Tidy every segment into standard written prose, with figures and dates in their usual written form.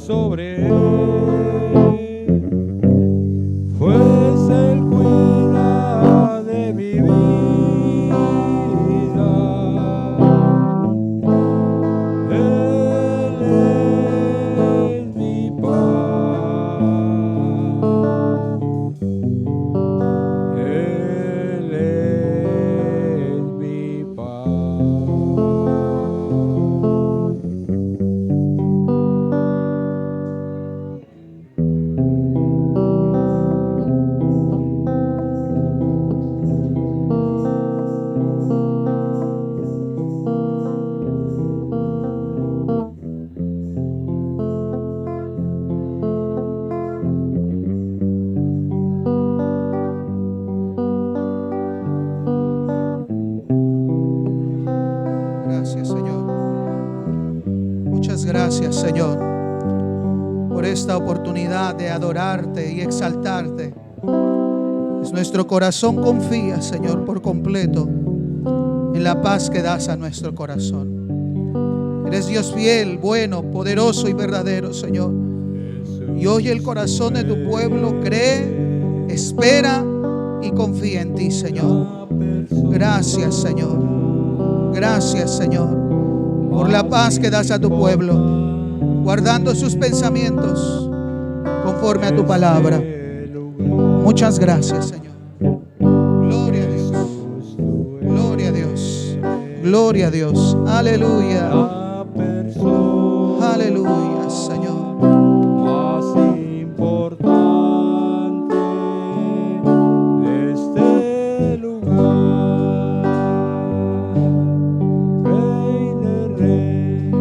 sobre él, pues él cuida de mi vida. Él es mi paz. Él es mi paz. Gracias, Señor. Muchas gracias, Señor, por esta oportunidad de adorarte y exaltarte. Pues nuestro corazón confía, Señor, por completo en la paz que das a nuestro corazón. Eres Dios fiel, bueno, poderoso y verdadero, Señor. Y hoy el corazón de tu pueblo cree, espera y confía en ti, Señor. Gracias, Señor. Gracias, Señor, por la paz que das a tu pueblo, guardando sus pensamientos conforme a tu palabra. Muchas gracias, Señor. Gloria a Dios. Gloria a Dios. Gloria a Dios. Aleluya. Aleluya, Señor. Más importante de este lugar, Rey de reyes,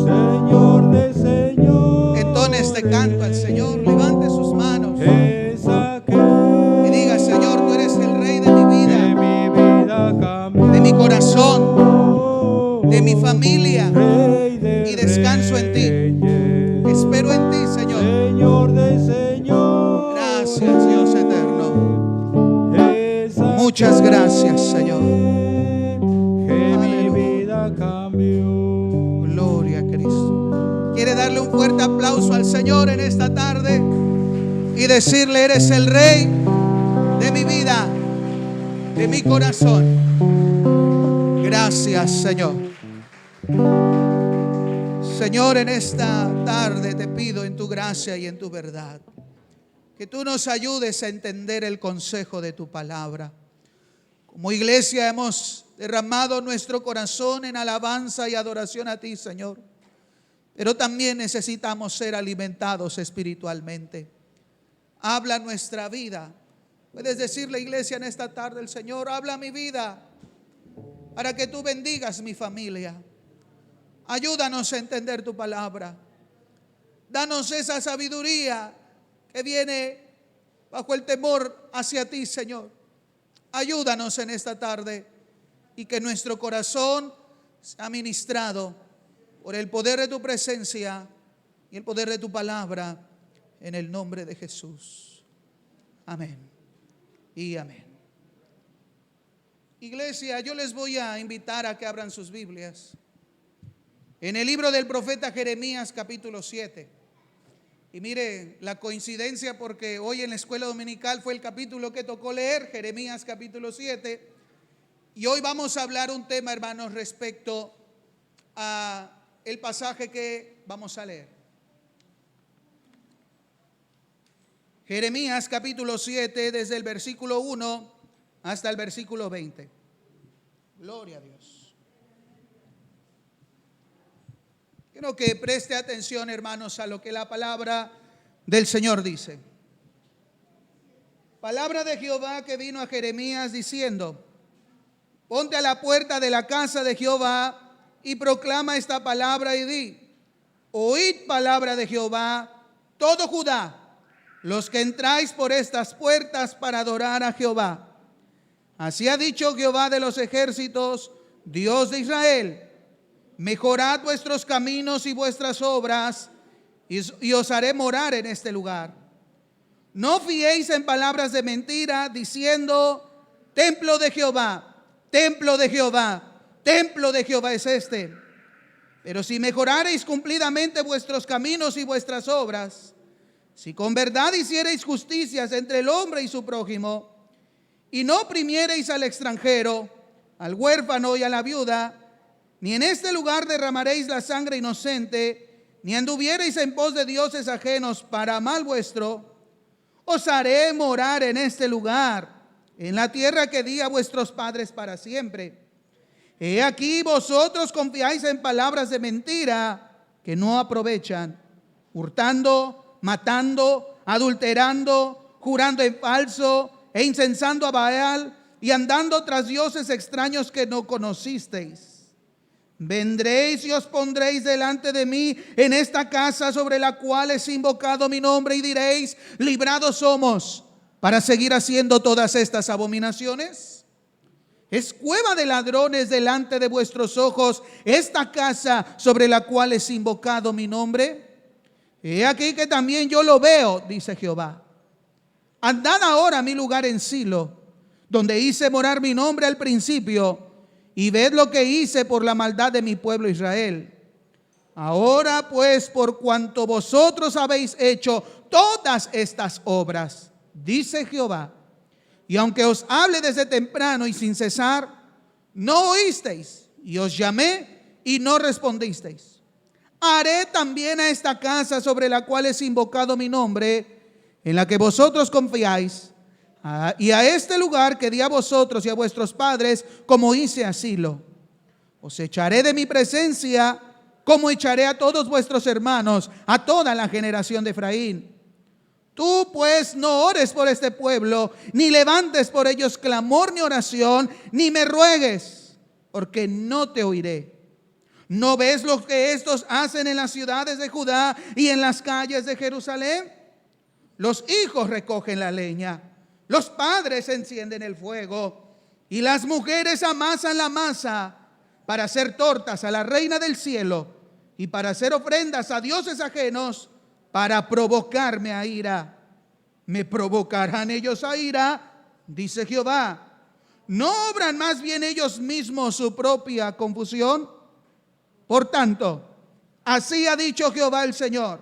Señor de señores. Entones de canto al Señor. Levante sus manos Es aquel y diga: Señor, tú eres el Rey de mi que vida, mi vida cambió, de mi corazón, de mi familia, Rey de y descanso en ti. reyes, Espero en ti, Señor. Señor de señores. Gracias, Dios eterno. Es Muchas gracias, Señor. que mi Aleluya. vida cambió. Gloria a Cristo. ¿Quiere darle un fuerte aplauso al Señor en esta tarde y decirle: eres el Rey de mi vida, de mi corazón? Gracias, Señor. Señor, en esta tarde te pido en tu gracia y en tu verdad que tú nos ayudes a entender el consejo de tu palabra. Como iglesia hemos derramado nuestro corazón en alabanza y adoración a ti, Señor, pero también necesitamos ser alimentados espiritualmente. Habla nuestra vida. Puedes decirle, iglesia, en esta tarde: el Señor habla mi vida para que tú bendigas mi familia. Ayúdanos a entender tu palabra. Danos esa sabiduría que viene bajo el temor hacia ti, Señor. Ayúdanos en esta tarde y que nuestro corazón sea ministrado por el poder de tu presencia y el poder de tu palabra, en el nombre de Jesús. Amén y amén. Iglesia, yo les voy a invitar a que abran sus Biblias en el libro del profeta Jeremías, capítulo 7. Y mire la coincidencia, porque hoy en la escuela dominical fue el capítulo que tocó leer, Jeremías capítulo 7. Y hoy vamos a hablar un tema, hermanos, respecto a el pasaje que vamos a leer. Jeremías capítulo 7, desde el versículo 1 hasta el versículo 20. Gloria a Dios. Quiero que preste atención, hermanos, a lo que la palabra del Señor dice. Palabra de Jehová que vino a Jeremías diciendo: ponte a la puerta de la casa de Jehová y proclama esta palabra y di: oíd palabra de Jehová, todo Judá, los que entráis por estas puertas para adorar a Jehová. Así ha dicho Jehová de los ejércitos, Dios de Israel: mejorad vuestros caminos y vuestras obras, y os haré morar en este lugar. No fiéis en palabras de mentira, diciendo: templo de Jehová, templo de Jehová, templo de Jehová es este. Pero si mejorareis cumplidamente vuestros caminos y vuestras obras, si con verdad hiciereis justicias entre el hombre y su prójimo, y no oprimiereis al extranjero, al huérfano y a la viuda, ni en este lugar derramaréis la sangre inocente, ni anduviereis en pos de dioses ajenos para mal vuestro, os haré morar en este lugar, en la tierra que di a vuestros padres para siempre. He aquí vosotros confiáis en palabras de mentira que no aprovechan, hurtando, matando, adulterando, jurando en falso e incensando a Baal y andando tras dioses extraños que no conocisteis. Vendréis y os pondréis delante de mí en esta casa sobre la cual es invocado mi nombre y diréis: librados somos, para seguir haciendo todas estas abominaciones. Es cueva de ladrones delante de vuestros ojos esta casa sobre la cual es invocado mi nombre. He aquí que también yo lo veo, dice Jehová. Andad ahora a mi lugar en Silo, donde hice morar mi nombre al principio, y ved lo que hice por la maldad de mi pueblo Israel. Ahora pues, por cuanto vosotros habéis hecho todas estas obras, dice Jehová, y aunque os hable desde temprano y sin cesar, no oísteis, y os llamé y no respondisteis. Haré también a esta casa sobre la cual es invocado mi nombre, en la que vosotros confiáis, y a este lugar que di a vosotros y a vuestros padres, como hice a Silo. Os echaré de mi presencia, como echaré a todos vuestros hermanos, a toda la generación de Efraín. Tú pues no ores por este pueblo, ni levantes por ellos clamor ni oración, ni me ruegues, porque no te oiré. ¿No ves lo que estos hacen en las ciudades de Judá y en las calles de Jerusalén? Los hijos recogen la leña, los padres encienden el fuego, y las mujeres amasan la masa para hacer tortas a la reina del cielo y para hacer ofrendas a dioses ajenos, para provocarme a ira. ¿Me provocarán ellos a ira?, dice Jehová. ¿No obran más bien ellos mismos su propia confusión? Por tanto, así ha dicho Jehová el Señor: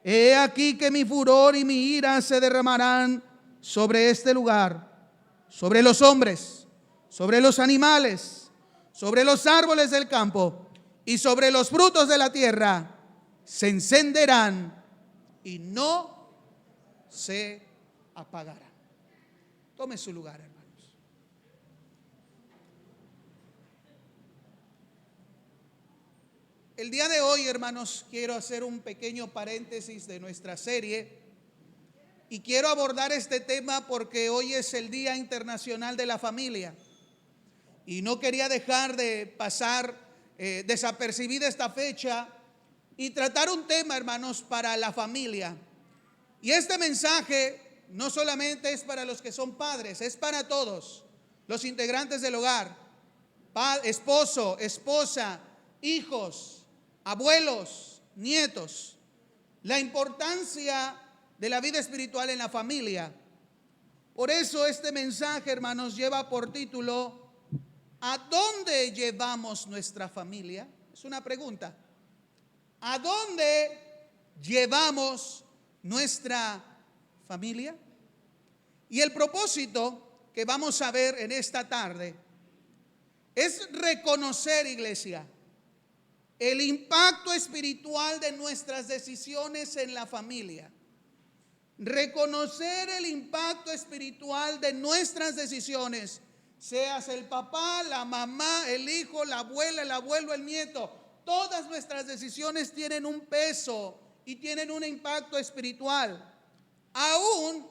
he aquí que mi furor y mi ira se derramarán sobre este lugar, sobre los hombres, sobre los animales, sobre los árboles del campo y sobre los frutos de la tierra. Se encenderán y no se apagarán. Tome su lugar, hermanos. El día de hoy, hermanos, quiero hacer un pequeño paréntesis de nuestra serie y quiero abordar este tema porque hoy es el Día Internacional de la Familia y no quería dejar de pasar desapercibida esta fecha y tratar un tema, hermanos, para la familia. Y este mensaje no solamente es para los que son padres, es para todos los integrantes del hogar: esposo, esposa, hijos, abuelos, nietos. La importancia de la vida espiritual en la familia. Por eso este mensaje, hermanos, lleva por título: ¿a dónde llevamos nuestra familia? Es una pregunta. ¿A dónde llevamos nuestra familia? Y el propósito que vamos a ver en esta tarde es reconocer, iglesia, el impacto espiritual de nuestras decisiones en la familia. Reconocer el impacto espiritual de nuestras decisiones, seas el papá, la mamá, el hijo, la abuela, el abuelo, el nieto. Todas nuestras decisiones tienen un peso y tienen un impacto espiritual. Aún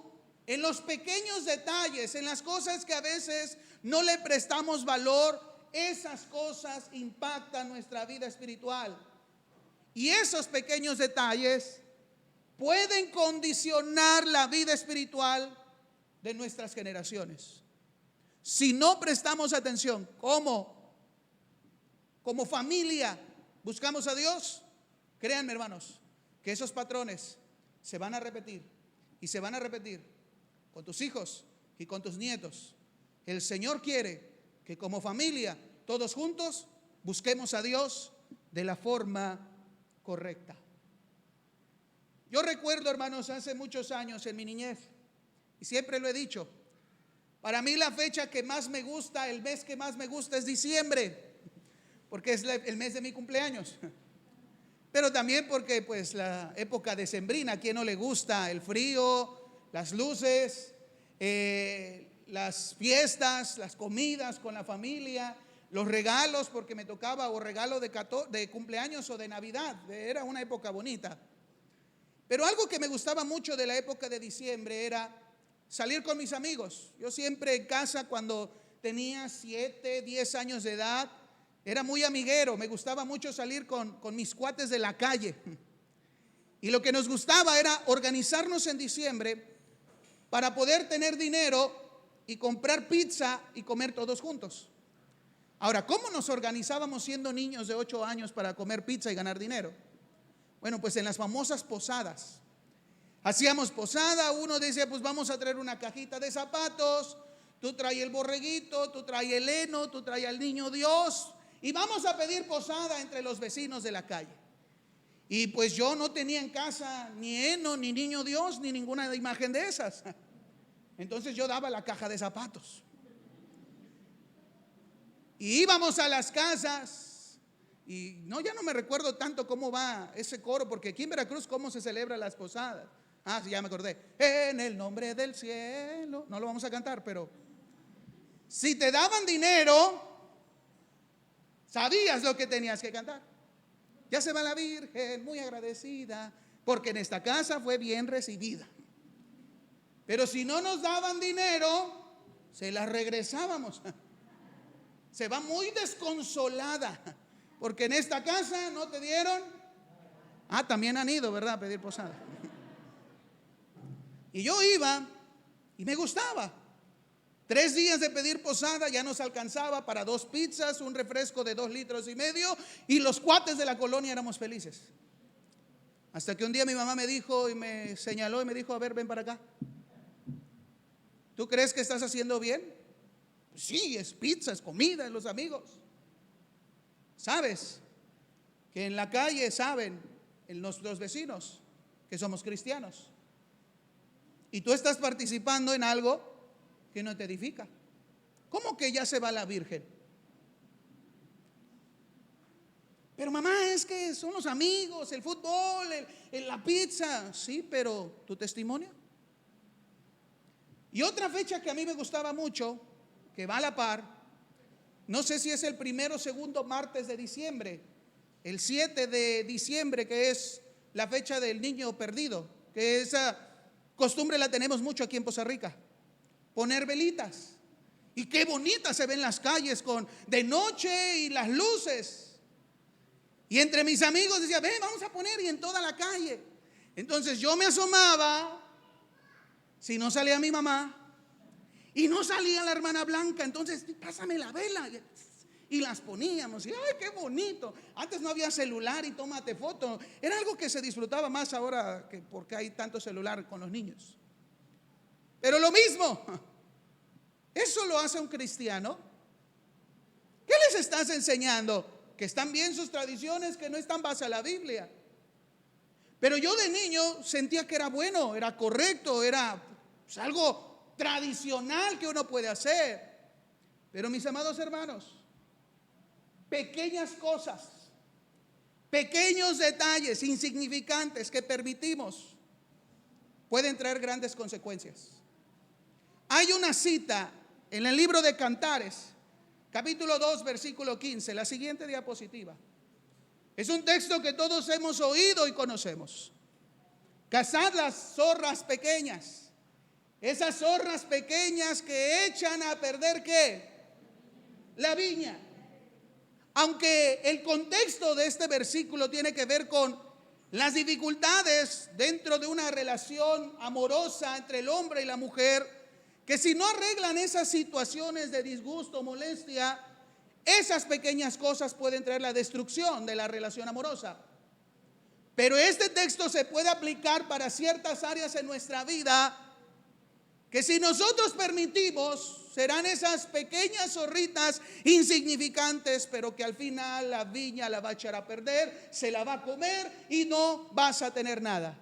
en los pequeños detalles, en las cosas que a veces no le prestamos valor, esas cosas impactan nuestra vida espiritual. Y esos pequeños detalles pueden condicionar la vida espiritual de nuestras generaciones. Si no prestamos atención, como familia buscamos a Dios, créanme, hermanos, que esos patrones se van a repetir y se van a repetir con tus hijos y con tus nietos. El Señor quiere que como familia, todos juntos, busquemos a Dios, de la forma correcta. Yo recuerdo, hermanos, hace muchos años en mi niñez, y siempre lo he dicho, para mí la fecha que más me gusta, el mes que más me gusta es diciembre, porque es el mes de mi cumpleaños. Pero también porque pues la época decembrina, ¿a quién no le gusta? El frío, las luces, las fiestas, las comidas con la familia, los regalos, porque me tocaba o regalo de cumpleaños o de Navidad. Era una época bonita. Pero algo que me gustaba mucho de la época de diciembre era salir con mis amigos. Yo siempre en casa, cuando tenía 7, 10 años de edad, era muy amiguero. Me gustaba mucho salir con mis cuates de la calle. Y lo que nos gustaba era organizarnos en diciembre para poder tener dinero y comprar pizza y comer todos juntos. Ahora, ¿cómo nos organizábamos siendo niños de 8 años para comer pizza y ganar dinero? Bueno, pues en las famosas posadas. Hacíamos posada, uno decía, pues vamos a traer una cajita de zapatos, tú traes el borreguito, tú traes el heno, tú traes al niño Dios, y vamos a pedir posada entre los vecinos de la calle. Y pues yo no tenía en casa ni heno, ni niño Dios, ni ninguna imagen de esas. Entonces yo daba la caja de zapatos. Y íbamos a las casas. Y no, ya no me recuerdo tanto cómo va ese coro, porque aquí en Veracruz, ¿cómo se celebran las posadas? Ah, sí, ya me acordé. En el nombre del cielo. No lo vamos a cantar, pero si te daban dinero, sabías lo que tenías que cantar. Ya se va la Virgen, muy agradecida, porque en esta casa fue bien recibida. Pero si no nos daban dinero, se la regresábamos. Se va muy desconsolada, porque en esta casa no te dieron. Ah, también han ido, ¿verdad?, a pedir posada. Y yo iba y me gustaba. 3 días de pedir posada ya nos alcanzaba para 2 pizzas, un refresco de 2,5 litros, y los cuates de la colonia éramos felices. Hasta que un día mi mamá me dijo y me señaló y me dijo, a ver, ven para acá. ¿Tú crees que estás haciendo bien? Pues sí, es pizza, es comida, es los amigos. ¿Sabes? Que en la calle saben los vecinos que somos cristianos. Y tú estás participando en algo que no te edifica. ¿Cómo que ya se va la Virgen? Pero mamá, es que son los amigos, el fútbol, la pizza. Sí, pero ¿tu testimonio? Y otra fecha que a mí me gustaba mucho, que va a la par, no sé si es el primero o segundo martes de diciembre, el 7 de diciembre, que es la fecha del niño perdido, que esa costumbre la tenemos mucho aquí en Poza Rica. Poner velitas. Y qué bonitas se ven las calles de noche y las luces. Y entre mis amigos decía, ven, vamos a poner, y en toda la calle. Entonces yo me asomaba, si no salía mi mamá, y no salía la hermana Blanca, entonces pásame la vela. Y las poníamos, y ay, qué bonito. Antes no había celular y tómate foto. Era algo que se disfrutaba más ahora, que porque hay tanto celular con los niños. Pero lo mismo, eso lo hace un cristiano. ¿Qué les estás enseñando? Que están bien sus tradiciones, que no están basadas en la Biblia. Pero yo de niño sentía que era bueno, era correcto, era pues, algo tradicional que uno puede hacer. Pero mis amados hermanos, pequeñas cosas, pequeños detalles insignificantes que permitimos pueden traer grandes consecuencias. Hay una cita en el libro de Cantares, capítulo 2, versículo 15, la siguiente diapositiva. Es un texto que todos hemos oído y conocemos. Cazad las zorras pequeñas, esas zorras pequeñas que echan a perder ¿qué? La viña. Aunque el contexto de este versículo tiene que ver con las dificultades dentro de una relación amorosa entre el hombre y la mujer, que si no arreglan esas situaciones de disgusto, molestia, esas pequeñas cosas pueden traer la destrucción de la relación amorosa. Pero este texto se puede aplicar para ciertas áreas en nuestra vida que si nosotros permitimos, serán esas pequeñas zorritas insignificantes, pero que al final la viña la va a echar a perder, se la va a comer y no vas a tener nada.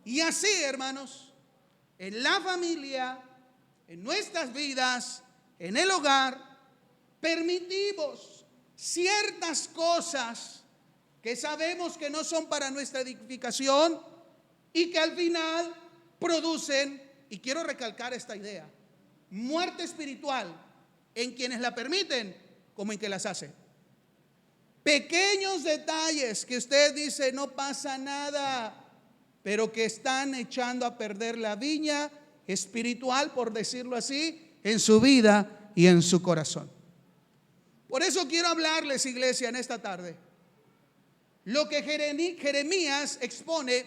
Y así, hermanos, en la familia, en nuestras vidas, en el hogar, permitimos ciertas cosas que sabemos que no son para nuestra edificación y que al final producen, y quiero recalcar esta idea, muerte espiritual en quienes la permiten como en que las hacen. Pequeños detalles que usted dice no pasa nada, pero que están echando a perder la viña espiritual, por decirlo así, en su vida y en su corazón. Por eso quiero hablarles, iglesia, en esta tarde, lo que Jeremías expone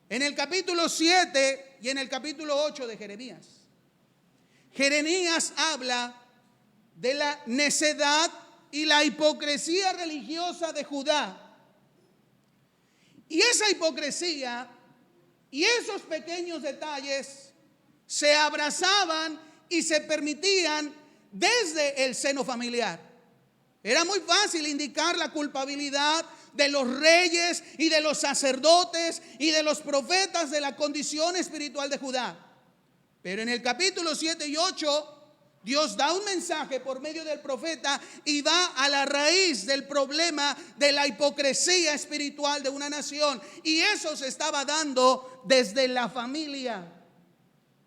en el capítulo 7 y en el capítulo 8 de Jeremías. Jeremías habla de la necedad y la hipocresía religiosa de Judá. Y esa hipocresía y esos pequeños detalles se abrazaban y se permitían desde el seno familiar. Era muy fácil indicar la culpabilidad de los reyes y de los sacerdotes y de los profetas de la condición espiritual de Judá. Pero en el capítulo 7 y 8, Dios da un mensaje por medio del profeta y va a la raíz del problema de la hipocresía espiritual de una nación. Y eso se estaba dando desde la familia.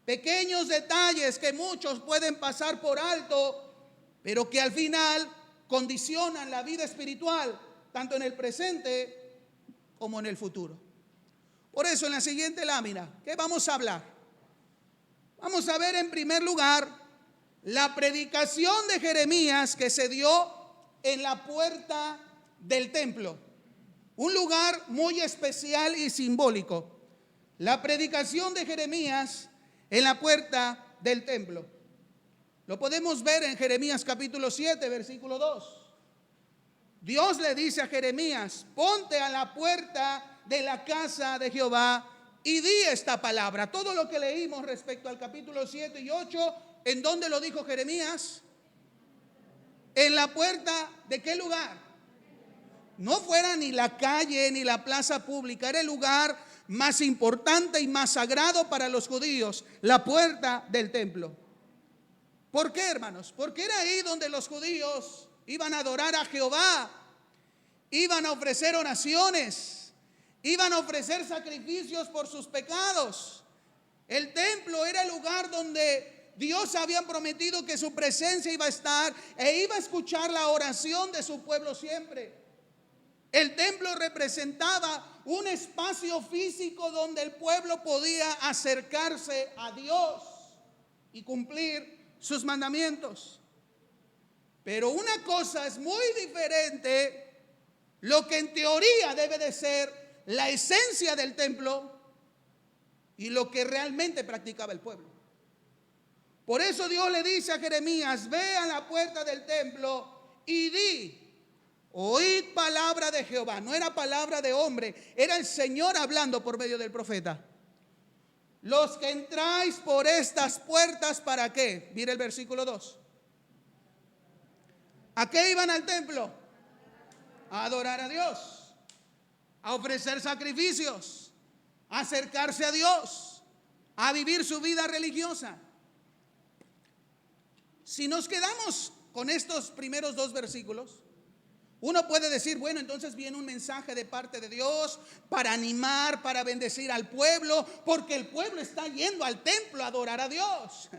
Pequeños detalles que muchos pueden pasar por alto, pero que al final condicionan la vida espiritual, tanto en el presente como en el futuro. Por eso en la siguiente lámina, ¿qué vamos a hablar? Vamos a ver en primer lugar la predicación de Jeremías que se dio en la puerta del templo. Un lugar muy especial y simbólico. La predicación de Jeremías en la puerta del templo. Lo podemos ver en Jeremías capítulo 7, versículo 2. Dios le dice a Jeremías: ponte a la puerta de la casa de Jehová y di esta palabra. Todo lo que leímos respecto al capítulo 7 y 8, ¿en dónde lo dijo Jeremías? En la puerta de ¿qué lugar? No fuera ni la calle ni la plaza pública, era el lugar más importante y más sagrado para los judíos, la puerta del templo. ¿Por qué, hermanos? Porque era ahí donde los judíos iban a adorar a Jehová, iban a ofrecer oraciones, iban a ofrecer sacrificios por sus pecados. El templo era el lugar donde Dios había prometido que su presencia iba a estar e iba a escuchar la oración de su pueblo siempre. El templo representaba un espacio físico donde el pueblo podía acercarse a Dios y cumplir sus mandamientos. Pero una cosa es muy diferente, lo que en teoría debe de ser la esencia del templo y lo que realmente practicaba el pueblo. Por eso Dios le dice a Jeremías: ve a la puerta del templo y di, oíd palabra de Jehová. No era palabra de hombre, era el Señor hablando por medio del profeta. Los que entráis por estas puertas, ¿para qué? Mira el versículo 2. ¿A qué iban al templo? A adorar a Dios, a ofrecer sacrificios, a acercarse a Dios, a vivir su vida religiosa. Si nos quedamos con estos primeros dos versículos, uno puede decir: bueno, entonces viene un mensaje de parte de Dios para animar, para bendecir al pueblo, porque el pueblo está yendo al templo a adorar a Dios.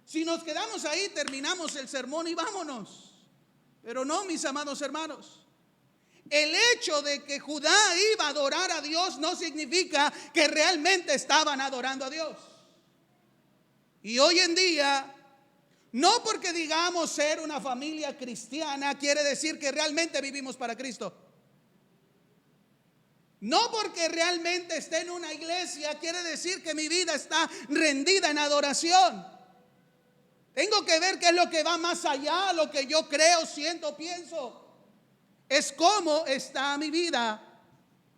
Si nos quedamos ahí, terminamos el sermón y vámonos. Pero no, mis amados hermanos. El hecho de que Judá iba a adorar a Dios no significa que realmente estaban adorando a Dios. Y hoy en día, no porque digamos ser una familia cristiana quiere decir que realmente vivimos para Cristo. No porque realmente esté en una iglesia quiere decir que mi vida está rendida en adoración. Tengo que ver qué es lo que va más allá, lo que yo creo, siento, pienso. Es cómo está mi vida.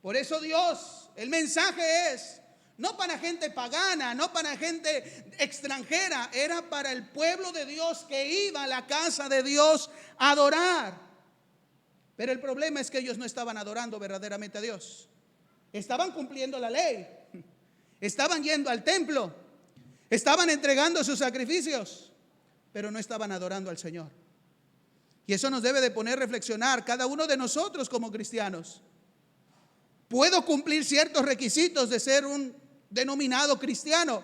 Por eso Dios, el mensaje es: no para gente pagana, no para gente extranjera, era para el pueblo de Dios que iba a la casa de Dios a adorar. Pero el problema es que ellos no estaban adorando verdaderamente a Dios. Estaban cumpliendo la ley, estaban yendo al templo, estaban entregando sus sacrificios, pero no estaban adorando al Señor. Y eso nos debe de poner a reflexionar cada uno de nosotros como cristianos. Puedo cumplir ciertos requisitos de ser un denominado cristiano,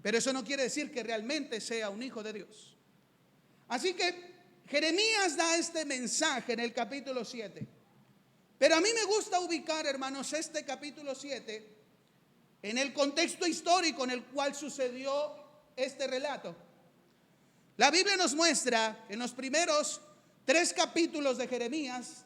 pero eso no quiere decir que realmente sea un hijo de Dios. Así que Jeremías da este mensaje en el capítulo 7. Pero a mí me gusta ubicar, hermanos, este capítulo 7 en el contexto histórico en el cual sucedió este relato. La Biblia nos muestra en los primeros 6 capítulos de Jeremías,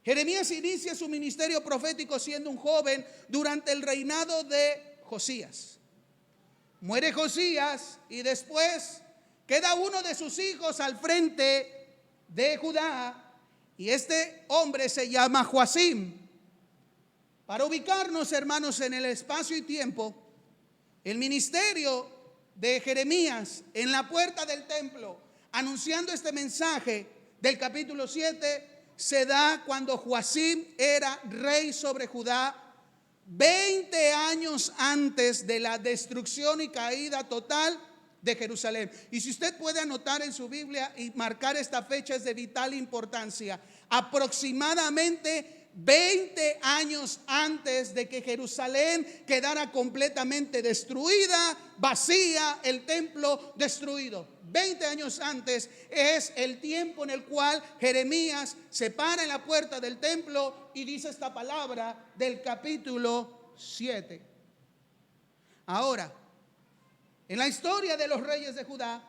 Jeremías inicia su ministerio profético siendo un joven durante el reinado de Josías. Muere Josías y después queda uno de sus hijos al frente de Judá, y este hombre se llama Joacim. Para ubicarnos, hermanos, en el espacio y tiempo, el ministerio de Jeremías en la puerta del templo, anunciando este mensaje del capítulo 7, se da cuando Joacim era rey sobre Judá, 20 años antes de la destrucción y caída total de Jerusalén. Y si usted puede anotar en su Biblia y marcar esta fecha, es de vital importancia. Aproximadamente 20 años antes de que Jerusalén quedara completamente destruida, vacía, el templo destruido. 20 años antes es el tiempo en el cual Jeremías se para en la puerta del templo y dice esta palabra del capítulo 7. Ahora, en la historia de los reyes de Judá,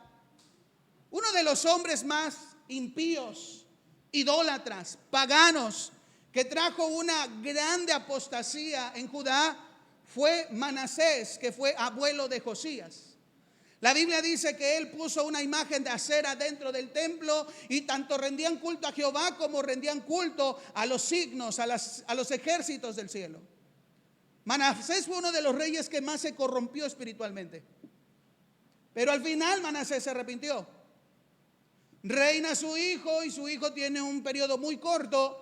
uno de los hombres más impíos, idólatras, paganos, que trajo una grande apostasía en Judá, fue Manasés, que fue abuelo de Josías. La Biblia dice que él puso una imagen de acera dentro del templo, y tanto rendían culto a Jehová como rendían culto a los signos, a los ejércitos del cielo. Manasés fue uno de los reyes que más se corrompió espiritualmente. Pero al final Manasés se arrepintió. Reina su hijo, y su hijo tiene un periodo muy corto,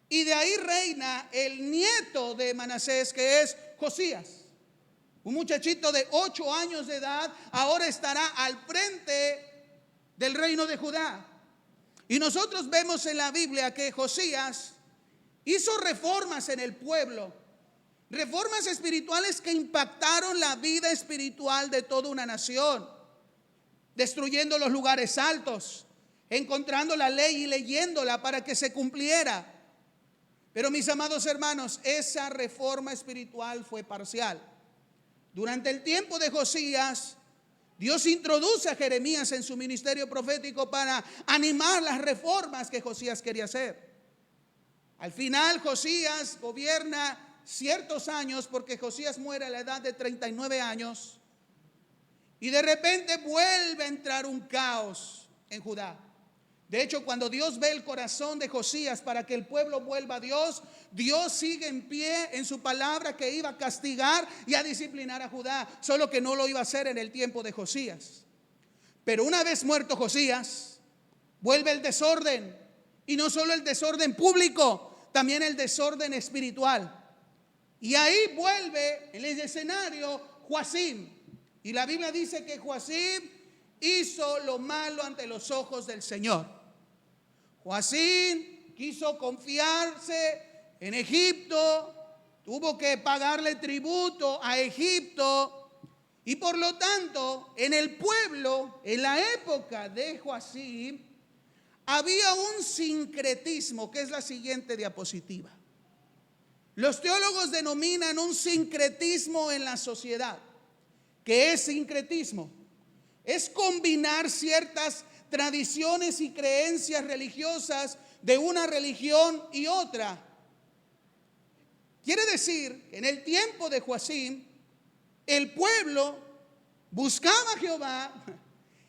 y de ahí reina el nieto de Manasés, que es Josías. Un muchachito de 8 años de edad ahora estará al frente del reino de Judá. Y nosotros vemos en la Biblia que Josías hizo reformas en el pueblo, reformas espirituales que impactaron la vida espiritual de toda una nación, destruyendo los lugares altos, encontrando la ley y leyéndola para que se cumpliera. Pero mis amados hermanos, esa reforma espiritual fue parcial. Durante el tiempo de Josías, Dios introduce a Jeremías en su ministerio profético para animar las reformas que Josías quería hacer. Al final Josías gobierna ciertos años, porque Josías muere a la edad de 39 años, y de repente vuelve a entrar un caos en Judá. De hecho, cuando Dios ve el corazón de Josías para que el pueblo vuelva a Dios, Dios sigue en pie en su palabra que iba a castigar y a disciplinar a Judá, solo que no lo iba a hacer en el tiempo de Josías. Pero una vez muerto Josías, vuelve el desorden, y no solo el desorden público, también el desorden espiritual. Y ahí vuelve en el escenario Joacim, y la Biblia dice que Joacim hizo lo malo ante los ojos del Señor. Joacim quiso confiarse en Egipto, tuvo que pagarle tributo a Egipto, y por lo tanto en el pueblo, en la época de Joacim, había un sincretismo, que es la siguiente diapositiva. Los teólogos denominan un sincretismo en la sociedad. ¿Qué es sincretismo? Es combinar ciertas tradiciones y creencias religiosas de una religión y otra. Quiere decir que en el tiempo de Joacim, el pueblo buscaba a Jehová,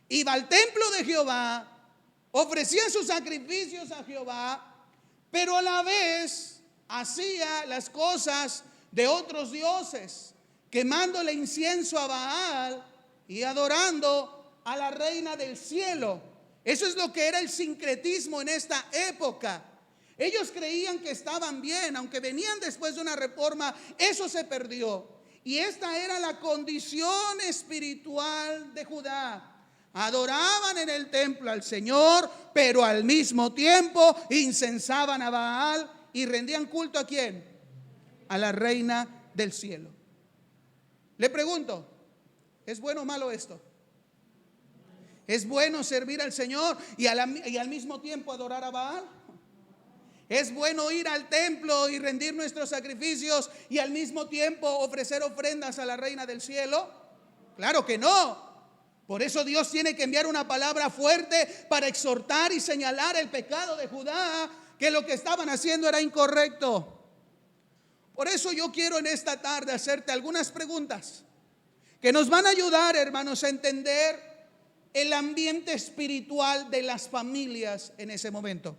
iba al templo de Jehová, ofrecía sus sacrificios a Jehová, pero a la vez hacía las cosas de otros dioses, quemándole incienso a Baal y adorando a la reina del cielo. Eso es lo que era el sincretismo en esta época. Ellos creían que estaban bien, aunque venían después de una reforma, eso se perdió. Y esta era la condición espiritual de Judá. Adoraban en el templo al Señor, pero al mismo tiempo incensaban a Baal y rendían culto ¿a quién? A la reina del cielo. Le pregunto, ¿es bueno o malo esto? ¿Es bueno servir al Señor y al mismo tiempo adorar a Baal? ¿Es bueno ir al templo y rendir nuestros sacrificios y al mismo tiempo ofrecer ofrendas a la reina del cielo? Claro que no. Por eso Dios tiene que enviar una palabra fuerte para exhortar y señalar el pecado de Judá, que lo que estaban haciendo era incorrecto. Por eso yo quiero en esta tarde hacerte algunas preguntas que nos van a ayudar, hermanos, a entender el ambiente espiritual de las familias en ese momento.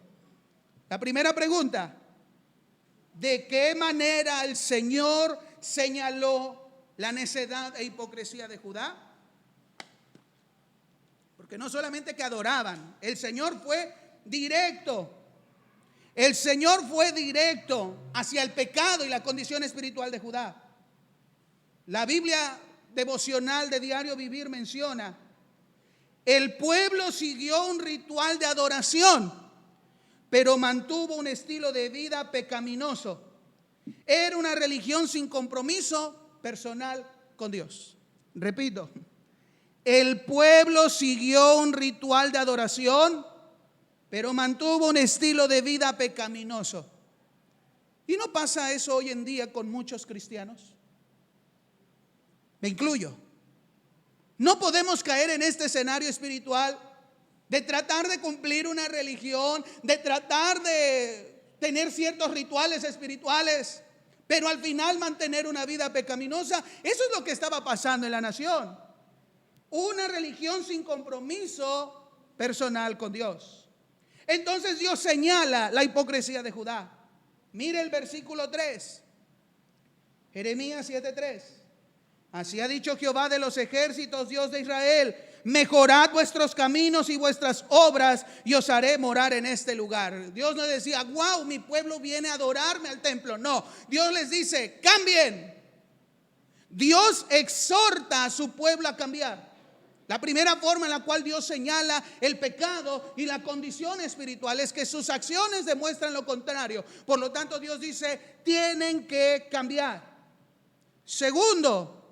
La primera pregunta: ¿de qué manera el Señor señaló la necedad e hipocresía de Judá? Porque no solamente que adoraban, el Señor fue directo. El Señor fue directo hacia el pecado y la condición espiritual de Judá. La Biblia devocional de Diario Vivir menciona: el pueblo siguió un ritual de adoración, pero mantuvo un estilo de vida pecaminoso. Era una religión sin compromiso personal con Dios. Repito, el pueblo siguió un ritual de adoración, pero mantuvo un estilo de vida pecaminoso. ¿Y no pasa eso hoy en día con muchos cristianos? Me incluyo. No podemos caer en este escenario espiritual de tratar de cumplir una religión, de tratar de tener ciertos rituales espirituales, pero al final mantener una vida pecaminosa. Eso es lo que estaba pasando en la nación. Una religión sin compromiso personal con Dios. Entonces Dios señala la hipocresía de Judá. Mire el versículo 3, Jeremías 7:3. Así ha dicho Jehová de los ejércitos, Dios de Israel: mejorad vuestros caminos y vuestras obras, y os haré morar en este lugar. Dios no decía: wow, mi pueblo viene a adorarme al templo. No, Dios les dice: cambien. Dios exhorta a su pueblo a cambiar. La primera forma en la cual Dios señala el pecado y la condición espiritual es que sus acciones demuestran lo contrario. Por lo tanto, Dios dice: tienen que cambiar. Segundo,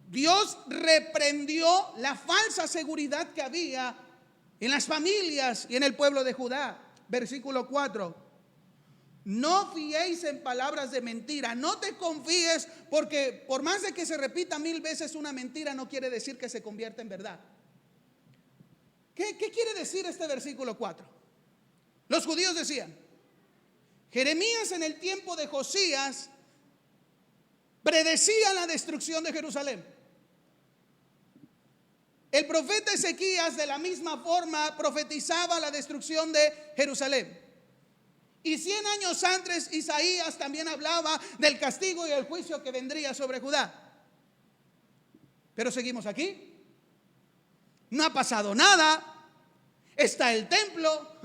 Dios reprendió la falsa seguridad que había en las familias y en el pueblo de Judá. Versículo 4: no fiéis en palabras de mentira. No te confíes, porque por más de que se repita 1000 veces una mentira, no quiere decir que se convierta en verdad. ¿Qué quiere decir este versículo 4? Los judíos decían: Jeremías en el tiempo de Josías predecía la destrucción de Jerusalén. El profeta Ezequías de la misma forma profetizaba la destrucción de Jerusalén. Y 100 años antes Isaías también hablaba del castigo y el juicio que vendría sobre Judá. Pero seguimos aquí. No ha pasado nada. Está el templo.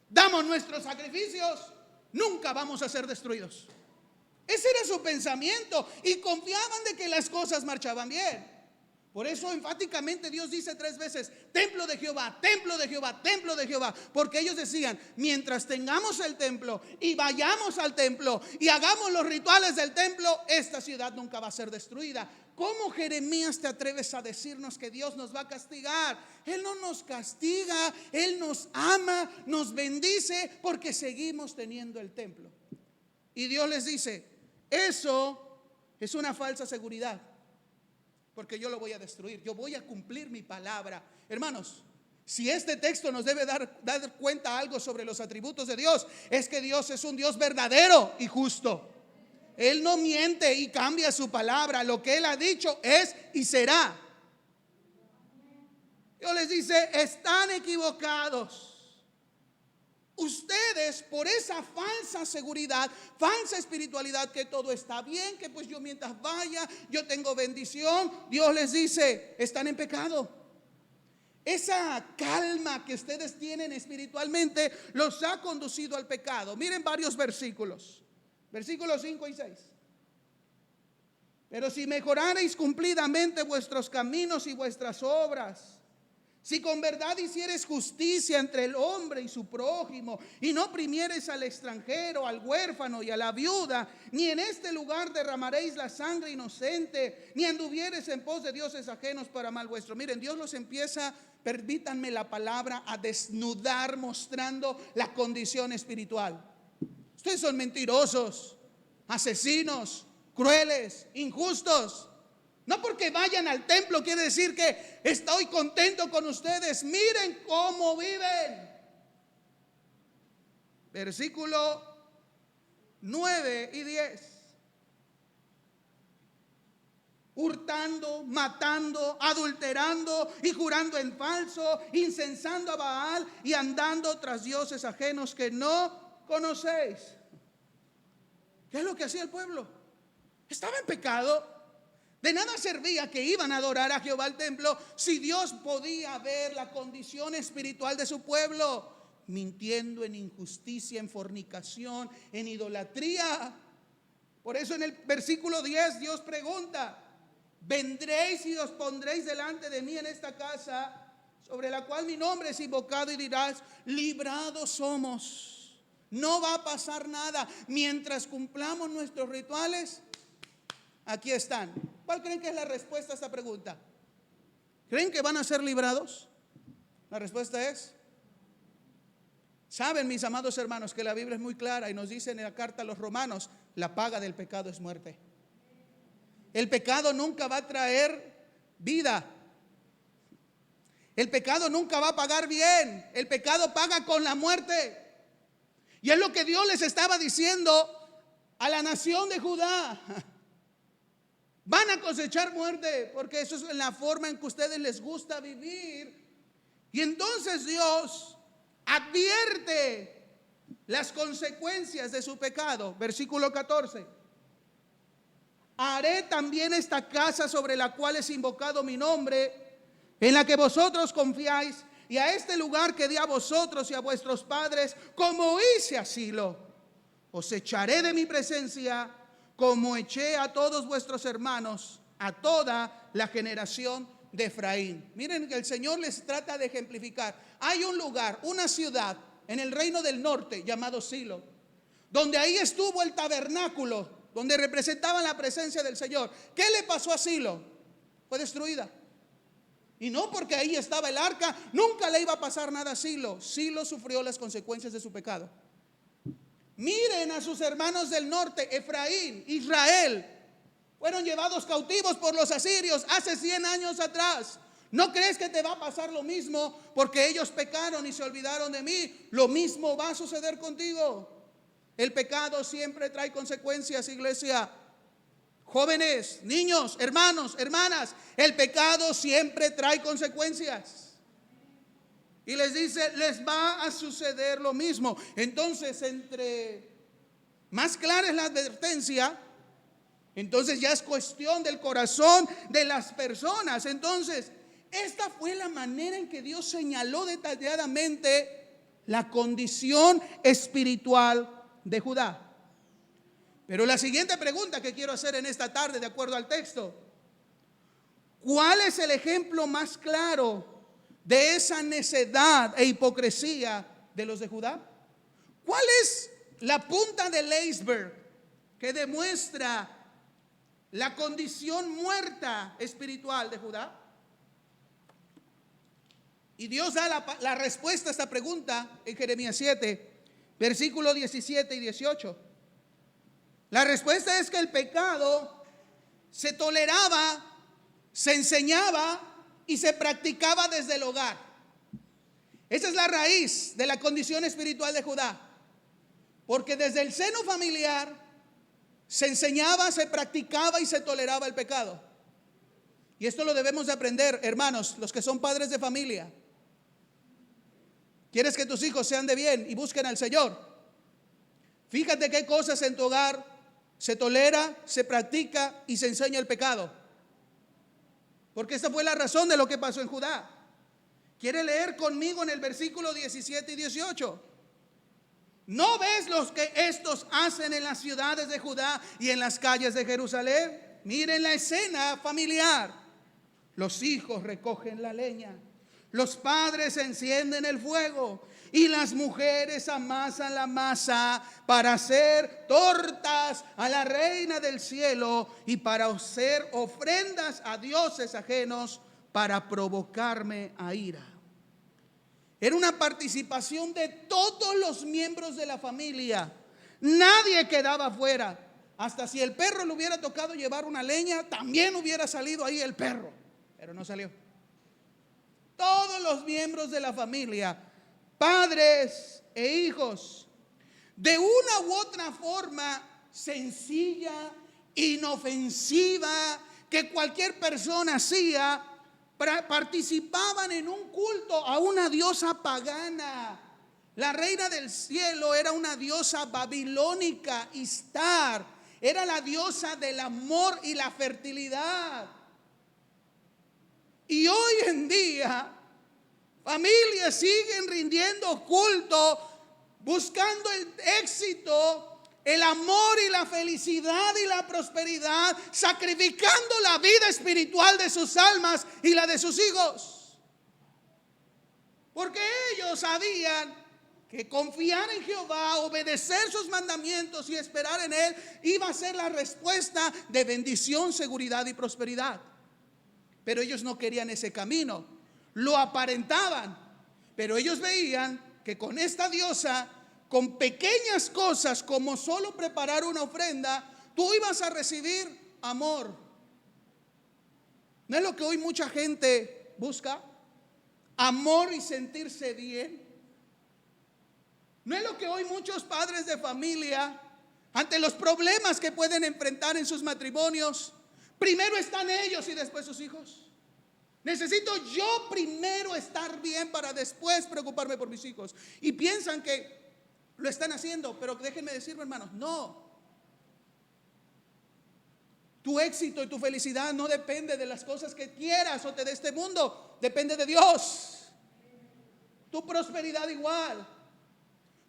Damos nuestros sacrificios. Nunca vamos a ser destruidos. Ese era su pensamiento. Y confiaban de que las cosas marchaban bien. Por eso enfáticamente Dios dice 3 veces: templo de Jehová, templo de Jehová, templo de Jehová. Porque ellos decían: mientras tengamos el templo y vayamos al templo y hagamos los rituales del templo, esta ciudad nunca va a ser destruida. ¿Cómo, Jeremías, te atreves a decirnos que Dios nos va a castigar? Él no nos castiga, Él nos ama, nos bendice porque seguimos teniendo el templo. Y Dios les dice: eso es una falsa seguridad, porque yo lo voy a destruir. Yo voy a cumplir mi palabra. Hermanos, si este texto nos debe dar cuenta algo sobre los atributos de Dios, es que Dios es un Dios verdadero y justo. Él no miente y cambia su palabra. Lo que Él ha dicho es y será. Dios les dice: están equivocados. Ustedes ustedes, por esa falsa seguridad, falsa espiritualidad, que todo está bien, que pues yo mientras vaya, yo tengo bendición, Dios les dice, están en pecado. Esa calma que ustedes tienen espiritualmente los ha conducido al pecado. Miren varios versículos. Versículos 5 y 6. Pero si mejorareis cumplidamente vuestros caminos y vuestras obras, si con verdad hiciereis justicia entre el hombre y su prójimo, y no oprimiereis al extranjero, al huérfano y a la viuda, ni en este lugar derramaréis la sangre inocente, ni anduviereis en pos de dioses ajenos para mal vuestro. Miren, Dios los empieza, permítanme la palabra, a desnudar, mostrando la condición espiritual. Ustedes son mentirosos, asesinos, crueles, injustos. No porque vayan al templo quiere decir que estoy contento con ustedes. Miren cómo viven. Versículo 9 y 10. Hurtando, matando, adulterando y jurando en falso, incensando a Baal y andando tras dioses ajenos que no conocéis. ¿Qué es lo que hacía el pueblo? Estaba en pecado. De nada servía que iban a adorar a Jehová al templo si Dios podía ver la condición espiritual de su pueblo, mintiendo en injusticia, en fornicación, en idolatría. Por eso en el versículo 10 Dios pregunta: vendréis y os pondréis delante de mí en esta casa, sobre la cual mi nombre es invocado, y dirás: librados somos. No va a pasar nada mientras cumplamos nuestros rituales. Aquí están. ¿Cuál creen que es la respuesta a esta pregunta? ¿Creen que van a ser librados? La respuesta es: saben, mis amados hermanos, que la Biblia es muy clara y nos dice en la carta a los romanos: la paga del pecado es muerte. El pecado nunca va a traer vida. El pecado nunca va a pagar bien. El pecado paga con la muerte. Y es lo que Dios les estaba diciendo a la nación de Judá. Van a cosechar muerte, porque eso es la forma en que a ustedes les gusta vivir. Y entonces Dios advierte las consecuencias de su pecado. Versículo 14. Haré también esta casa sobre la cual es invocado mi nombre, en la que vosotros confiáis, y a este lugar que di a vosotros y a vuestros padres, como hice a Silo. Os echaré de mi presencia, como eché a todos vuestros hermanos, a toda la generación de Efraín. Miren que el Señor les trata de ejemplificar. Hay un lugar, una ciudad en el reino del norte llamado Silo, donde ahí estuvo el tabernáculo, donde representaban la presencia del Señor. ¿Qué le pasó a Silo? Fue destruida. Y no porque ahí estaba el arca, nunca le iba a pasar nada a Silo. Silo sufrió las consecuencias de su pecado. Miren a sus hermanos del norte, Efraín, Israel, fueron llevados cautivos por los asirios hace 100 años atrás. ¿No crees que te va a pasar lo mismo porque ellos pecaron y se olvidaron de mí? Lo mismo va a suceder contigo. El pecado siempre trae consecuencias, iglesia. Jóvenes, niños, hermanos, hermanas, el pecado siempre trae consecuencias. Y les dice, les va a suceder lo mismo. Entonces, entre más clara es la advertencia, entonces ya es cuestión del corazón de las personas. Entonces, esta fue la manera en que Dios señaló detalladamente la condición espiritual de Judá. Pero la siguiente pregunta que quiero hacer en esta tarde, de acuerdo al texto: ¿cuál es el ejemplo más claro de esa necedad e hipocresía de los de Judá? ¿Cuál es la punta del iceberg que demuestra la condición muerta espiritual de Judá? Y Dios da la respuesta a esta pregunta en Jeremías 7, versículos 17 y 18. La respuesta es que el pecado se toleraba, se enseñaba y se practicaba desde el hogar. Esa es la raíz de la condición espiritual de Judá. Porque desde el seno familiar se enseñaba, se practicaba y se toleraba el pecado. Y esto lo debemos de aprender, hermanos, los que son padres de familia. ¿Quieres que tus hijos sean de bien y busquen al Señor? Fíjate qué cosas en tu hogar se tolera, se practica y se enseña el pecado. Porque esa fue la razón de lo que pasó en Judá. ¿Quiere leer conmigo en el versículo 17 y 18? ¿No ves los que estos hacen en las ciudades de Judá y en las calles de Jerusalén? Miren la escena familiar. Los hijos recogen la leña, los padres encienden el fuego y las mujeres amasan la masa para hacer tortas a la reina del cielo y para hacer ofrendas a dioses ajenos para provocarme a ira. Era una participación de todos los miembros de la familia. Nadie quedaba fuera. Hasta si el perro le hubiera tocado llevar una leña, también hubiera salido ahí el perro. Pero no salió. Todos los miembros de la familia, padres e hijos, de una u otra forma sencilla, inofensiva, que cualquier persona hacía, participaban en un culto a una diosa pagana. La reina del cielo era una diosa babilónica, Istar. Era la diosa del amor y la fertilidad. Y hoy en día, familias siguen rindiendo culto, buscando el éxito, el amor y la felicidad y la prosperidad, sacrificando la vida espiritual de sus almas y la de sus hijos. Porque ellos sabían que confiar en Jehová, obedecer sus mandamientos y esperar en Él iba a ser la respuesta de bendición, seguridad y prosperidad. Pero ellos no querían ese camino, lo aparentaban, pero ellos veían que con esta diosa, con pequeñas cosas como solo preparar una ofrenda, tú ibas a recibir amor. ¿No es lo que hoy mucha gente busca? Amor y sentirse bien. ¿No es lo que hoy muchos padres de familia, ante los problemas que pueden enfrentar en sus matrimonios, primero están ellos y después sus hijos? Necesito yo primero estar bien para después preocuparme por mis hijos. Y piensan que lo están haciendo, pero déjenme decirlo, hermanos, no. Tu éxito y tu felicidad no depende de las cosas que quieras o te dé este mundo, depende de Dios. Tu prosperidad igual.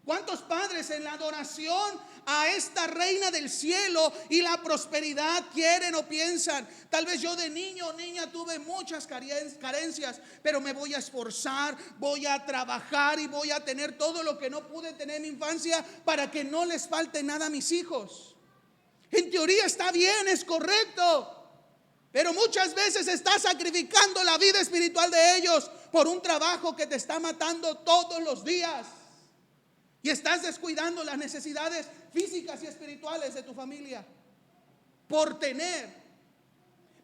¿Cuántos padres en la adoración a esta reina del cielo y la prosperidad quieren o piensan? Tal vez yo de niño o niña tuve muchas carencias, pero me voy a esforzar, voy a trabajar y voy a tener todo lo que no pude tener en mi infancia para que no les falte nada a mis hijos. En teoría está bien, es correcto, pero muchas veces estás sacrificando la vida espiritual de ellos por un trabajo que te está matando todos los días. Y estás descuidando las necesidades físicas y espirituales de tu familia por tener.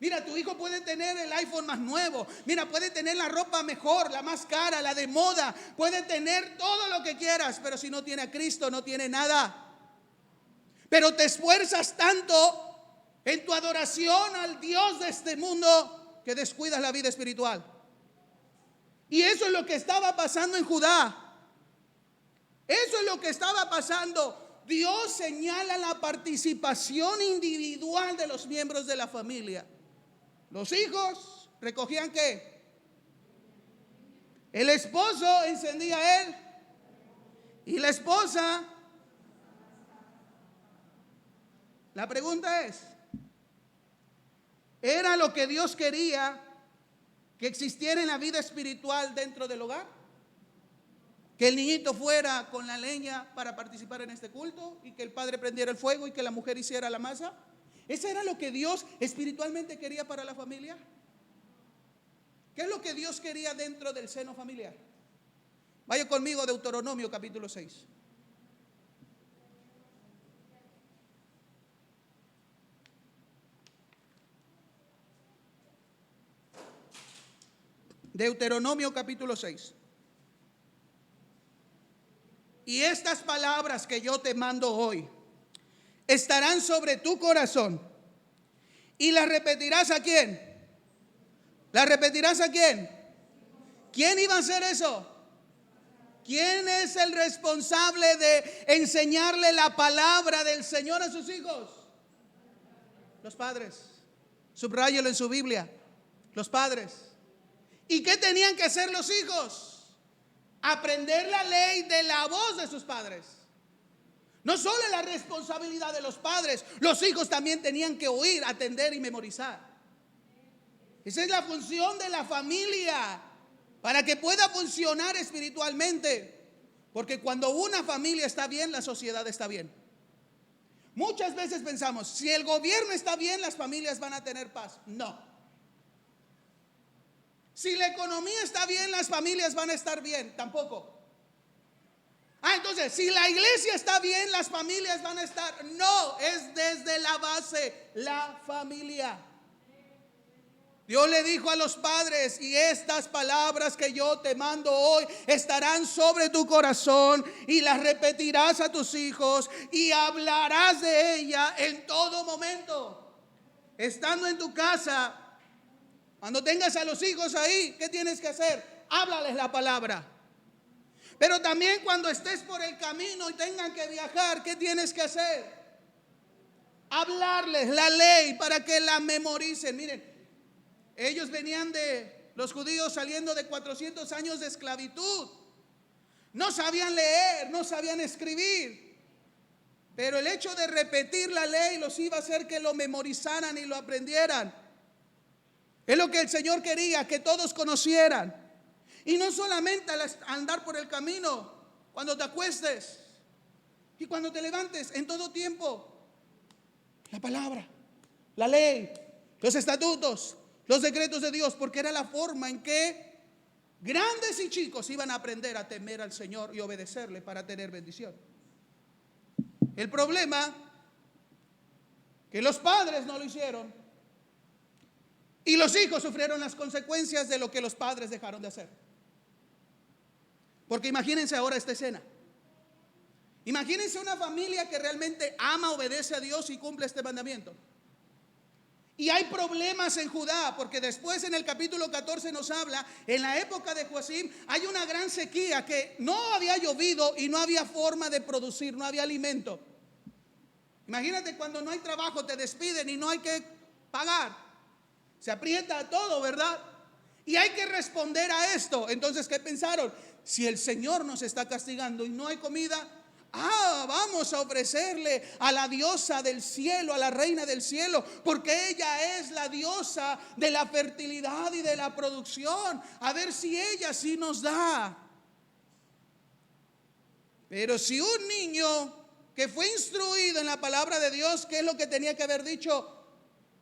Mira, tu hijo puede tener el iPhone más nuevo. Mira, puede tener la ropa mejor, la más cara, la de moda. Puede tener todo lo que quieras, pero si no tiene a Cristo, no tiene nada. Pero te esfuerzas tanto en tu adoración al Dios de este mundo que descuidas la vida espiritual. Y eso es lo que estaba pasando en Judá. Eso es lo que estaba pasando. Dios señala la participación individual de los miembros de la familia. Los hijos recogían ¿qué? El esposo encendía él y la esposa. La pregunta es, ¿era lo que Dios quería que existiera en la vida espiritual dentro del hogar? Que el niñito fuera con la leña para participar en este culto y que el padre prendiera el fuego y que la mujer hiciera la masa. ¿Eso era lo que Dios espiritualmente quería para la familia? ¿Qué es lo que Dios quería dentro del seno familiar? Vaya conmigo a Deuteronomio capítulo 6. Deuteronomio capítulo 6. Y estas palabras que yo te mando hoy estarán sobre tu corazón. ¿Y las repetirás a quién? ¿Las repetirás a quién? ¿Quién iba a hacer eso? ¿Quién es el responsable de enseñarle la palabra del Señor a sus hijos? Los padres. Subráyelo en su Biblia. Los padres. ¿Y qué tenían que hacer los hijos? Aprender la ley de la voz de sus padres. No solo la responsabilidad de los padres, los hijos también tenían que oír, atender y memorizar. Esa es la función de la familia, para que pueda funcionar espiritualmente. Porque cuando una familia está bien, la sociedad está bien. Muchas veces pensamos, si el gobierno está bien, las familias van a tener paz. No. Si la economía está bien, las familias van a estar bien. Tampoco. Entonces, si la iglesia está bien, las familias van a estar. No, es desde la base, la familia. Dios le dijo a los padres: y estas palabras que yo te mando hoy estarán sobre tu corazón, y las repetirás a tus hijos, y hablarás de ella en todo momento. Estando en tu casa, cuando tengas a los hijos ahí, ¿qué tienes que hacer? Háblales la palabra. Pero también cuando estés por el camino y tengan que viajar, ¿qué tienes que hacer? Hablarles la ley para que la memoricen. Miren, ellos venían los judíos saliendo de 400 años de esclavitud. No sabían leer, no sabían escribir. Pero el hecho de repetir la ley los iba a hacer que lo memorizaran y lo aprendieran. Es lo que el Señor quería, que todos conocieran. Y no solamente al andar por el camino, cuando te acuestes y cuando te levantes, en todo tiempo. La palabra, la ley, los estatutos, los decretos de Dios, porque era la forma en que grandes y chicos iban a aprender a temer al Señor y obedecerle para tener bendición. El problema, que los padres no lo hicieron, y los hijos sufrieron las consecuencias de lo que los padres dejaron de hacer. Porque imagínense ahora esta escena. Imagínense una familia que realmente ama, obedece a Dios y cumple este mandamiento. Y hay problemas en Judá, porque después en el capítulo 14 nos habla, en la época de Joacim hay una gran sequía, que no había llovido y no había forma de producir, no había alimento. Imagínate cuando no hay trabajo, te despiden y no hay que pagar. Se aprieta todo, ¿verdad? Y hay que responder a esto. Entonces, ¿qué pensaron? Si el Señor nos está castigando y no hay comida, vamos a ofrecerle a la diosa del cielo, a la reina del cielo, porque ella es la diosa de la fertilidad y de la producción. A ver si ella sí nos da. Pero si un niño que fue instruido en la palabra de Dios, ¿qué es lo que tenía que haber dicho?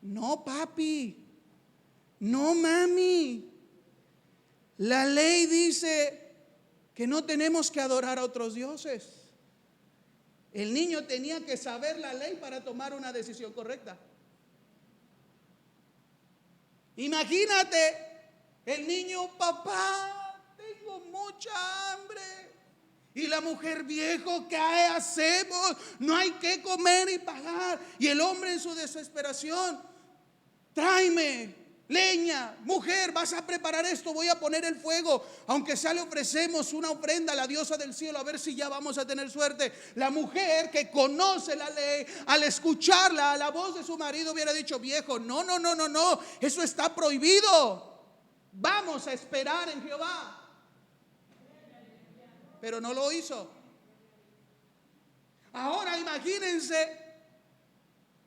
No, papi, no, mami. La ley dice que no tenemos que adorar a otros dioses. El niño tenía que saber la ley para tomar una decisión correcta. Imagínate el niño: papá, tengo mucha hambre. Y la mujer: viejo, ¿qué hacemos? No hay que comer y pagar. Y el hombre en su desesperación: tráeme leña, mujer, vas a preparar esto, voy a poner el fuego. Aunque sea le ofrecemos una ofrenda a la diosa del cielo, a ver si ya vamos a tener suerte. La mujer que conoce la ley, al escucharla, a la voz de su marido, hubiera dicho: viejo, no, eso está prohibido. Vamos a esperar en Jehová. Pero no lo hizo. Ahora imagínense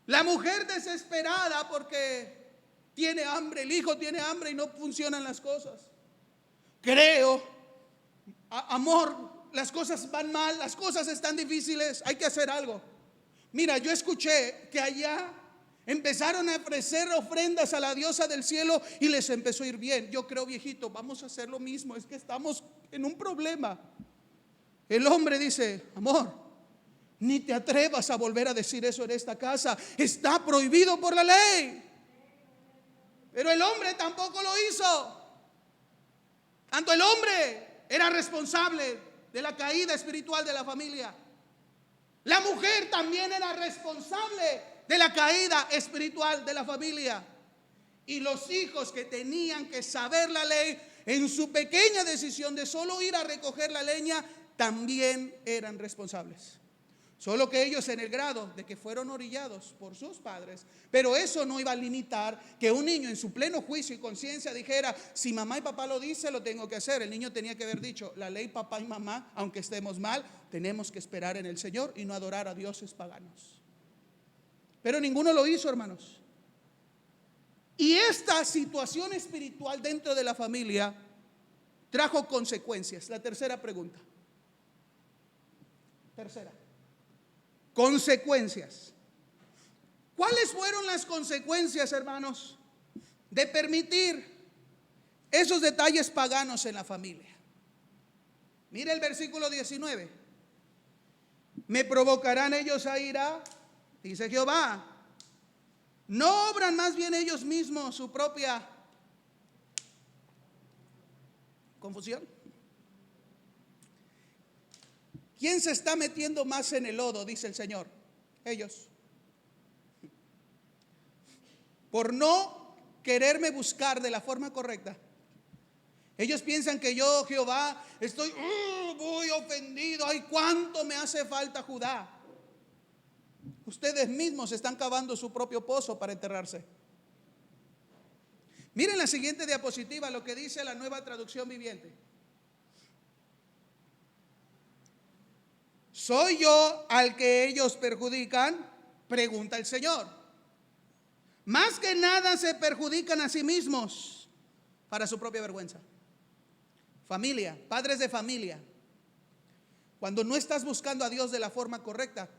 la mujer desesperada porque tiene hambre, el hijo tiene hambre y no funcionan las cosas. Creo, amor, las cosas van mal, las cosas están difíciles, hay que hacer algo. Mira, yo escuché que allá empezaron a ofrecer ofrendas a la diosa del cielo y les empezó a ir bien. Yo creo, viejito, vamos a hacer lo mismo, es que estamos en un problema. El hombre dice: amor, ni te atrevas a volver a decir eso en esta casa, está prohibido por la ley. Pero el hombre tampoco lo hizo. Tanto el hombre era responsable de la caída espiritual de la familia, la mujer también era responsable de la caída espiritual de la familia. Y los hijos que tenían que saber la ley en su pequeña decisión de solo ir a recoger la leña, también eran responsables. Solo que ellos en el grado de que fueron orillados por sus padres, pero eso no iba a limitar que un niño en su pleno juicio y conciencia dijera, si mamá y papá lo dicen, lo tengo que hacer. El niño tenía que haber dicho, la ley papá y mamá, aunque estemos mal, tenemos que esperar en el Señor y no adorar a dioses paganos. Pero ninguno lo hizo, hermanos. Y esta situación espiritual dentro de la familia trajo consecuencias. La tercera pregunta. Tercera. Consecuencias. ¿Cuáles fueron las consecuencias, hermanos, de permitir esos detalles paganos en la familia? Mire el versículo 19. Me provocarán ellos a ira, dice Jehová. ¿No obran más bien ellos mismos su propia confusión? ¿Quién se está metiendo más en el lodo? Dice el Señor. Ellos. Por no quererme buscar de la forma correcta. Ellos piensan que yo, Jehová, estoy muy ofendido. Ay, cuánto me hace falta Judá. Ustedes mismos están cavando su propio pozo para enterrarse. Miren la siguiente diapositiva, lo que dice la Nueva Traducción Viviente. ¿Soy yo al que ellos perjudican? Pregunta el Señor. Más que nada se perjudican a sí mismos para su propia vergüenza. Familia, padres de familia, cuando no estás buscando a Dios de la forma correcta,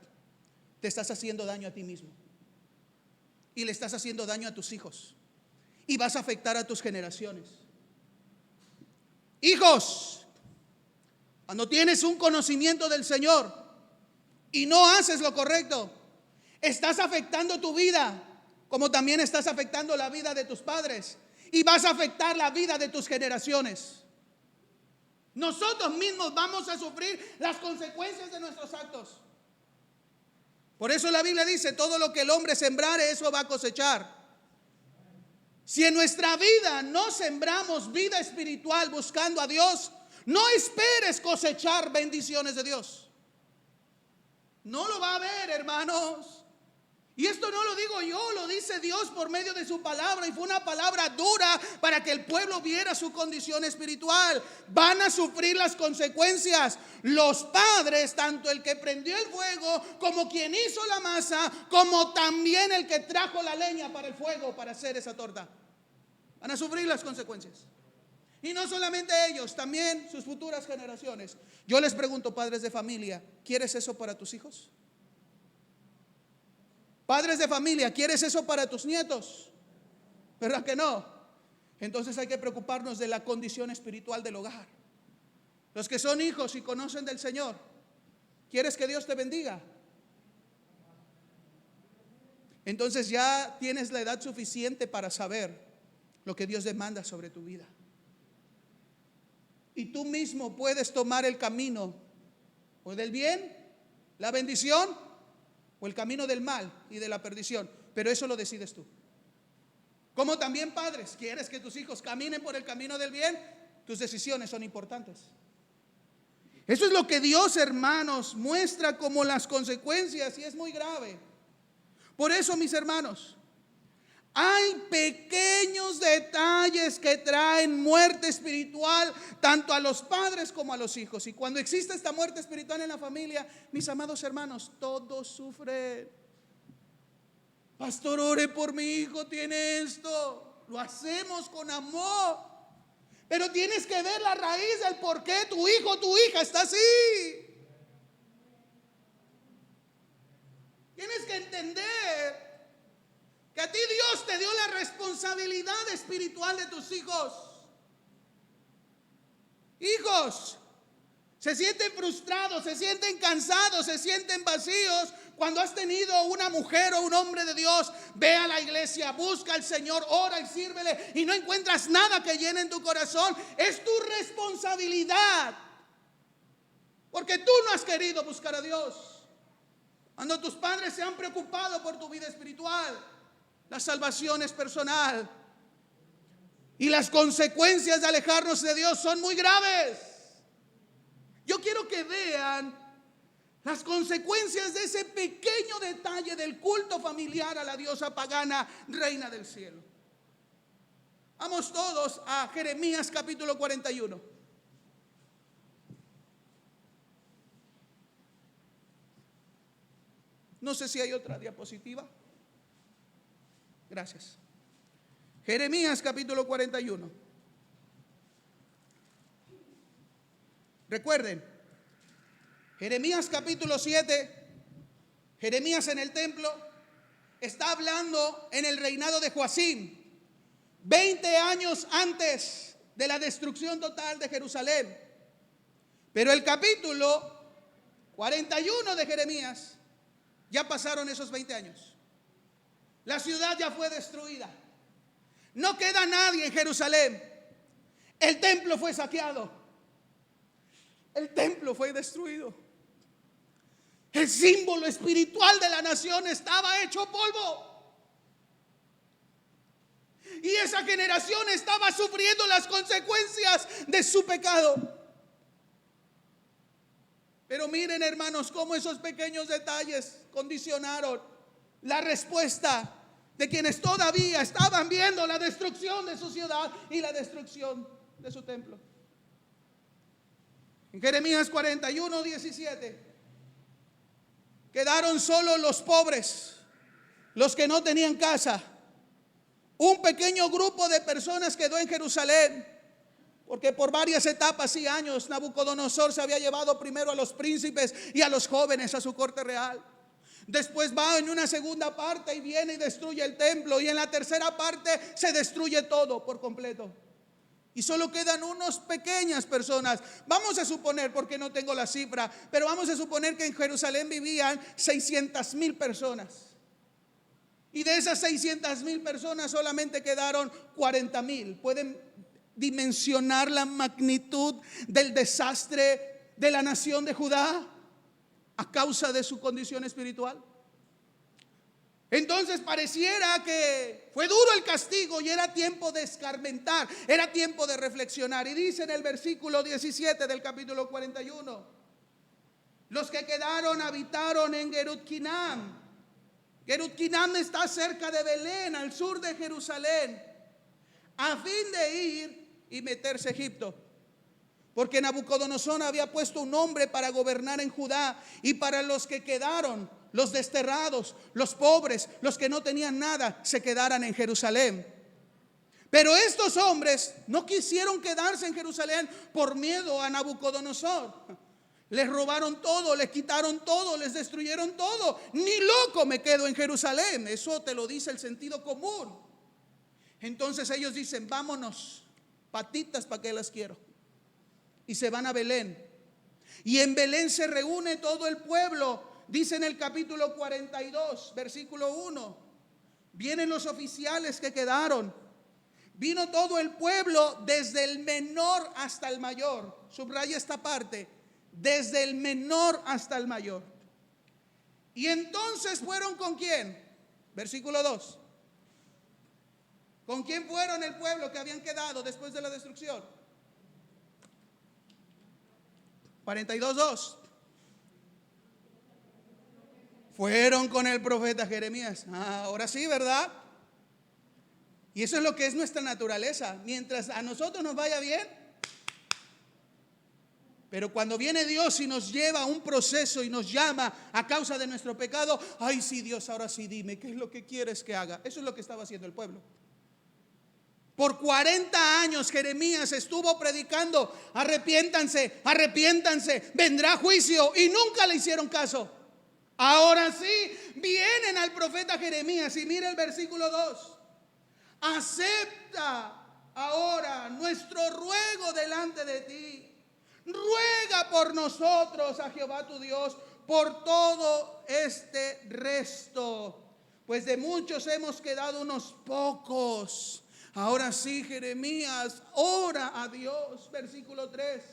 te estás haciendo daño a ti mismo. Y le estás haciendo daño a tus hijos. Y vas a afectar a tus generaciones. Hijos, cuando tienes un conocimiento del Señor y no haces lo correcto, estás afectando tu vida, como también estás afectando la vida de tus padres. Y vas a afectar la vida de tus generaciones. Nosotros mismos vamos a sufrir las consecuencias de nuestros actos. Por eso la Biblia dice, todo lo que el hombre sembrare, eso va a cosechar. Si en nuestra vida no sembramos vida espiritual buscando a Dios, no esperes cosechar bendiciones de Dios. No lo va a ver, hermanos. Y esto no lo digo yo, lo dice Dios por medio de su palabra. Y fue una palabra dura para que el pueblo viera su condición espiritual. Van a sufrir las consecuencias. Los padres, tanto el que prendió el fuego, como quien hizo la masa, como también el que trajo la leña para el fuego, para hacer esa torta, van a sufrir las consecuencias. Y no solamente ellos, también sus futuras generaciones. Yo les pregunto, padres de familia, ¿quieres eso para tus hijos? Padres de familia, ¿quieres eso para tus nietos? ¿Verdad que no? Entonces hay que preocuparnos de la condición espiritual del hogar. Los que son hijos y conocen del Señor, ¿quieres que Dios te bendiga? Entonces ya tienes la edad suficiente para saber lo que Dios demanda sobre tu vida. Y tú mismo puedes tomar el camino o del bien, la bendición, o el camino del mal y de la perdición. Pero eso lo decides tú. Como también padres, ¿quieres que tus hijos caminen por el camino del bien? Tus decisiones son importantes. Eso es lo que Dios, hermanos, muestra como las consecuencias, y es muy grave. Por eso, mis hermanos, hay pequeños detalles que traen muerte espiritual tanto a los padres como a los hijos. Y cuando existe esta muerte espiritual en la familia, mis amados hermanos, todos sufren. Pastor, ore por mi hijo, tiene esto. Lo hacemos con amor. Pero tienes que ver la raíz del por qué tu hijo o tu hija está así. Tienes que entender que a ti Dios te dio la responsabilidad espiritual de tus hijos. Hijos, se sienten frustrados, se sienten cansados, se sienten vacíos cuando has tenido una mujer o un hombre de Dios. Ve a la iglesia, busca al Señor, ora y sírvele y no encuentras nada que llene en tu corazón. Es tu responsabilidad, porque tú no has querido buscar a Dios. Cuando tus padres se han preocupado por tu vida espiritual, la salvación es personal. Y las consecuencias de alejarnos de Dios son muy graves. Yo quiero que vean las consecuencias de ese pequeño detalle del culto familiar a la diosa pagana, reina del cielo. Vamos todos a Jeremías capítulo 41. No sé si hay otra diapositiva. Gracias. Jeremías capítulo 41. Recuerden, Jeremías capítulo 7, Jeremías en el templo, está hablando en el reinado de Joacim, 20 años antes de la destrucción total de Jerusalén. Pero el capítulo 41 de Jeremías, ya pasaron esos 20 años. La ciudad ya fue destruida. No queda nadie en Jerusalén. El templo fue saqueado. El templo fue destruido. El símbolo espiritual de la nación estaba hecho polvo. Y esa generación estaba sufriendo las consecuencias de su pecado. Pero miren, hermanos, cómo esos pequeños detalles condicionaron la respuesta de quienes todavía estaban viendo la destrucción de su ciudad y la destrucción de su templo. En Jeremías 41, 17, quedaron solo los pobres, los que no tenían casa. Un pequeño grupo de personas quedó en Jerusalén, porque por varias etapas y años Nabucodonosor se había llevado primero a los príncipes y a los jóvenes a su corte real. Después va en una segunda parte y viene y destruye el templo, y en la tercera parte se destruye todo por completo. Y solo quedan unas pequeñas personas. Vamos a suponer, porque no tengo la cifra, pero vamos a suponer que en Jerusalén vivían 600,000 personas. Y de esas 600,000 personas solamente quedaron 40,000. ¿Pueden dimensionar la magnitud del desastre de la nación de Judá a causa de su condición espiritual? Entonces pareciera que fue duro el castigo y era tiempo de escarmentar, era tiempo de reflexionar. Y dice en el versículo 17 del capítulo 41, los que quedaron habitaron en Gerut-Kinam. Gerut-Kinam está cerca de Belén, al sur de Jerusalén, a fin de ir y meterse a Egipto. Porque Nabucodonosor había puesto un hombre para gobernar en Judá, y para los que quedaron, los desterrados, los pobres, los que no tenían nada, se quedaran en Jerusalén. Pero estos hombres no quisieron quedarse en Jerusalén por miedo a Nabucodonosor. Les robaron todo, les quitaron todo, les destruyeron todo. Ni loco me quedo en Jerusalén. Eso te lo dice el sentido común. Entonces ellos dicen, vámonos, patitas, ¿para qué las quiero? Y se van a Belén. Y en Belén se reúne todo el pueblo. Dice en el capítulo 42, versículo 1, vienen los oficiales que quedaron. Vino todo el pueblo, desde el menor hasta el mayor. Subraya esta parte, desde el menor hasta el mayor. Y entonces fueron ¿con quién? Versículo 2. ¿Con quién fueron el pueblo que habían quedado después de la destrucción? 42:2. Fueron con el profeta Jeremías. Ahora sí, ¿verdad? Y eso es lo que es nuestra naturaleza. Mientras a nosotros nos vaya bien. Pero cuando viene Dios y nos lleva a un proceso y nos llama a causa de nuestro pecado, ay sí, Dios, ahora sí dime, ¿qué es lo que quieres que haga? Eso es lo que estaba haciendo el pueblo. Por 40 años Jeremías estuvo predicando, arrepiéntanse, arrepiéntanse, vendrá juicio, y nunca le hicieron caso. Ahora sí, vienen al profeta Jeremías y mira el versículo 2. Acepta ahora nuestro ruego delante de ti. Ruega por nosotros a Jehová tu Dios por todo este resto, pues de muchos hemos quedado unos pocos. Ahora sí, Jeremías, ora a Dios. Versículo 3.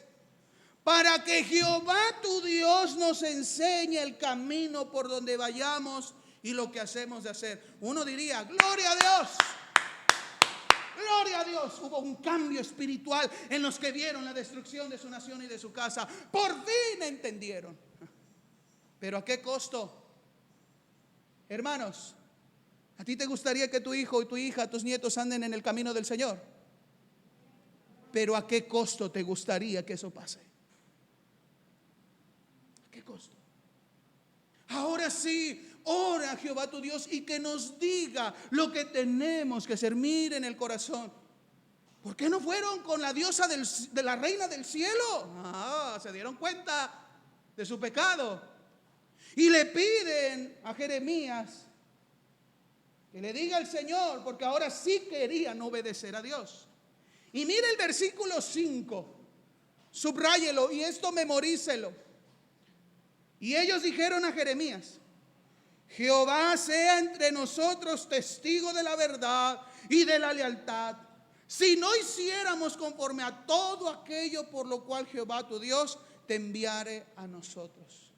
Para que Jehová tu Dios nos enseñe el camino por donde vayamos y lo que hacemos de hacer. Uno diría, gloria a Dios. gloria a Dios. Hubo un cambio espiritual en los que vieron la destrucción de su nación y de su casa. Por fin entendieron. Pero ¿a qué costo? Hermanos, ¿a ti te gustaría que tu hijo y tu hija, tus nietos anden en el camino del Señor? Pero ¿a qué costo te gustaría que eso pase? ¿A qué costo? Ahora sí, ora a Jehová tu Dios y que nos diga lo que tenemos que hacer. Miren el corazón. ¿Por qué no fueron con la diosa de la reina del cielo? Se dieron cuenta de su pecado. Y le piden a Jeremías que le diga al Señor, porque ahora sí querían obedecer a Dios. Y mire el versículo 5, subráyelo y esto memorícelo. Y ellos dijeron a Jeremías: Jehová sea entre nosotros testigo de la verdad y de la lealtad, si no hiciéramos conforme a todo aquello por lo cual Jehová tu Dios te enviare a nosotros.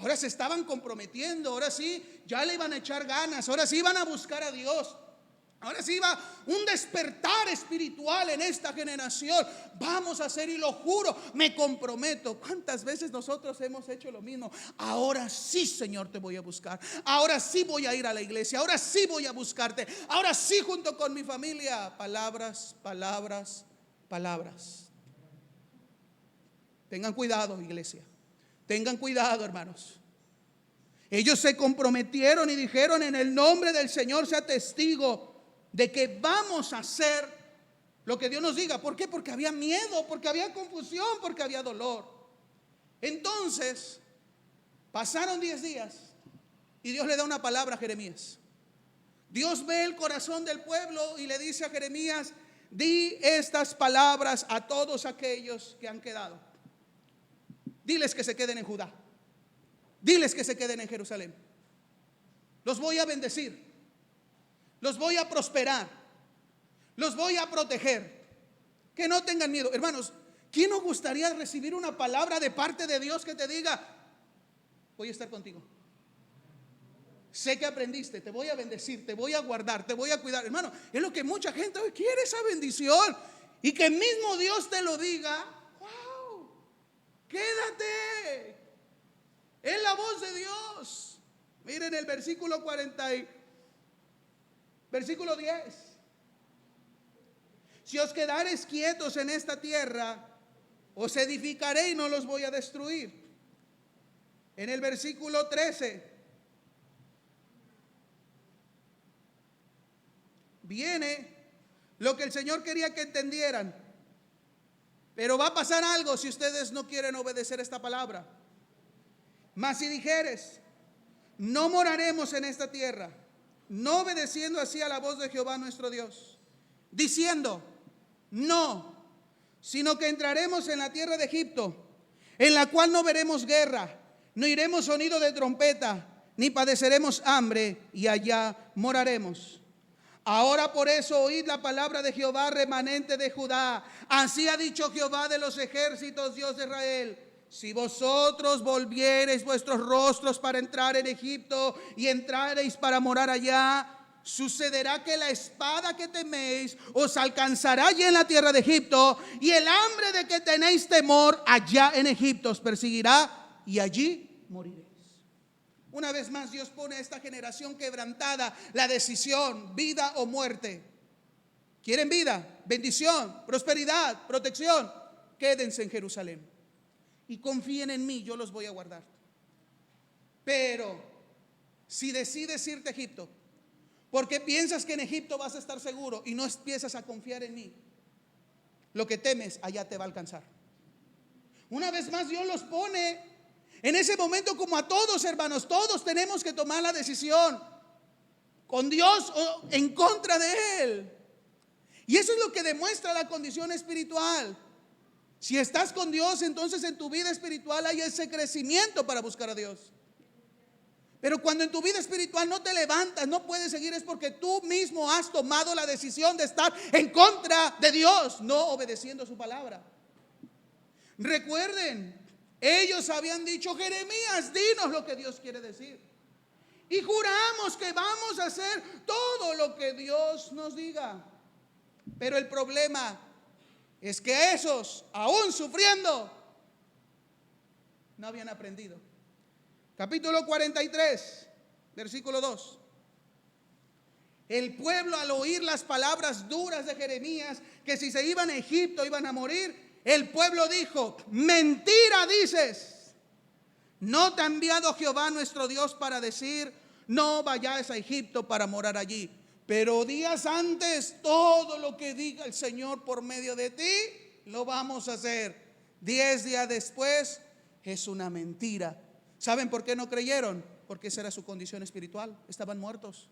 Ahora se estaban comprometiendo, ahora sí, ya le iban a echar ganas, ahora sí iban a buscar a Dios. Ahora sí va un despertar espiritual en esta generación. Vamos a hacer, y lo juro, me comprometo. ¿Cuántas veces nosotros hemos hecho lo mismo? Ahora sí, Señor, te voy a buscar. Ahora sí voy a ir a la iglesia. Ahora sí voy a buscarte. Ahora sí, junto con mi familia. Palabras, palabras, palabras. Tengan cuidado, iglesia. Tengan cuidado, hermanos. Ellos se comprometieron y dijeron: en el nombre del Señor sea testigo de que vamos a hacer lo que Dios nos diga. ¿Por qué? Porque había miedo, porque había confusión, porque había dolor. Entonces pasaron 10 días y Dios le da una palabra a Jeremías. Dios ve el corazón del pueblo y le dice a Jeremías: di estas palabras a todos aquellos que han quedado. Diles que se queden en Judá. Diles que se queden en Jerusalén. Los voy a bendecir. Los voy a prosperar. Los voy a proteger. Que no tengan miedo. Hermanos, ¿quién nos gustaría recibir una palabra de parte de Dios que te diga: voy a estar contigo? Sé que aprendiste, te voy a bendecir, te voy a guardar, te voy a cuidar. Hermano, es lo que mucha gente hoy quiere, esa bendición. Y que mismo Dios te lo diga. ¡Wow! Quédate. Es la voz de Dios. Miren el versículo 40. Versículo 10. Si os quedareis quietos en esta tierra, os edificaré y no los voy a destruir. En el versículo 13 viene lo que el Señor quería que entendieran. Pero va a pasar algo si ustedes no quieren obedecer esta palabra. Mas si dijeres: no moraremos en esta tierra, no obedeciendo así a la voz de Jehová nuestro Dios, diciendo: no, sino que entraremos en la tierra de Egipto, en la cual no veremos guerra, no iremos sonido de trompeta, ni padeceremos hambre, y allá moraremos. Ahora por eso oíd la palabra de Jehová, remanente de Judá. Así ha dicho Jehová de los ejércitos, Dios de Israel: si vosotros volviereis vuestros rostros para entrar en Egipto y entrareis para morar allá, sucederá que la espada que teméis os alcanzará allí en la tierra de Egipto, y el hambre de que tenéis temor allá en Egipto os perseguirá, y allí moriréis. Una vez más Dios pone a esta generación quebrantada la decisión: vida o muerte. ¿Quieren vida, bendición, prosperidad, protección? Quédense en Jerusalén y confíen en mí, yo los voy a guardar. Pero si decides irte a Egipto porque piensas que en Egipto vas a estar seguro y no empiezas a confiar en mí, lo que temes allá te va a alcanzar. Una vez más Dios los pone en ese momento, como a todos, hermanos. Todos tenemos que tomar la decisión: con Dios o en contra de Él. Y eso es lo que demuestra la condición espiritual. Si estás con Dios, entonces en tu vida espiritual hay ese crecimiento para buscar a Dios. Pero cuando en tu vida espiritual no te levantas, no puedes seguir, es porque tú mismo has tomado la decisión de estar en contra de Dios, no obedeciendo su palabra. Recuerden, ellos habían dicho: Jeremías, dinos lo que Dios quiere decir. Y juramos que vamos a hacer todo lo que Dios nos diga. Pero el problema es que esos, aún sufriendo, no habían aprendido. Capítulo 43, versículo 2. El pueblo, al oír las palabras duras de Jeremías, que si se iban a Egipto iban a morir, el pueblo dijo: mentira dices. ¿No te ha enviado Jehová nuestro Dios para decir: no vayáis a Egipto para morar allí? Pero días antes, todo lo que diga el Señor por medio de ti, lo vamos a hacer. 10 días después, es una mentira. ¿Saben por qué no creyeron? Porque esa era su condición espiritual. Estaban muertos.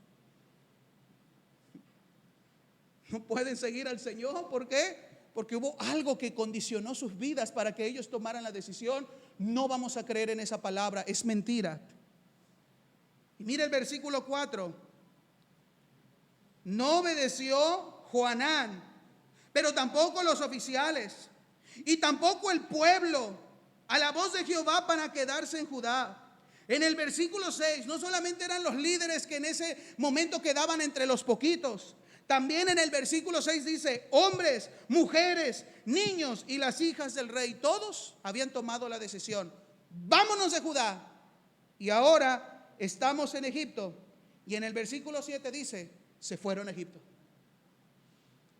No pueden seguir al Señor. ¿Por qué? Porque hubo algo que condicionó sus vidas para que ellos tomaran la decisión: no vamos a creer en esa palabra, es mentira. Y mire el versículo 4. No obedeció Joanán, pero tampoco los oficiales, y tampoco el pueblo, a la voz de Jehová para quedarse en Judá. En el versículo 6, no solamente eran los líderes que en ese momento quedaban entre los poquitos. También en el versículo 6 dice: hombres, mujeres, niños y las hijas del rey, todos habían tomado la decisión: vámonos de Judá. Y ahora estamos en Egipto. Y en el versículo 7 dice: se fueron a Egipto.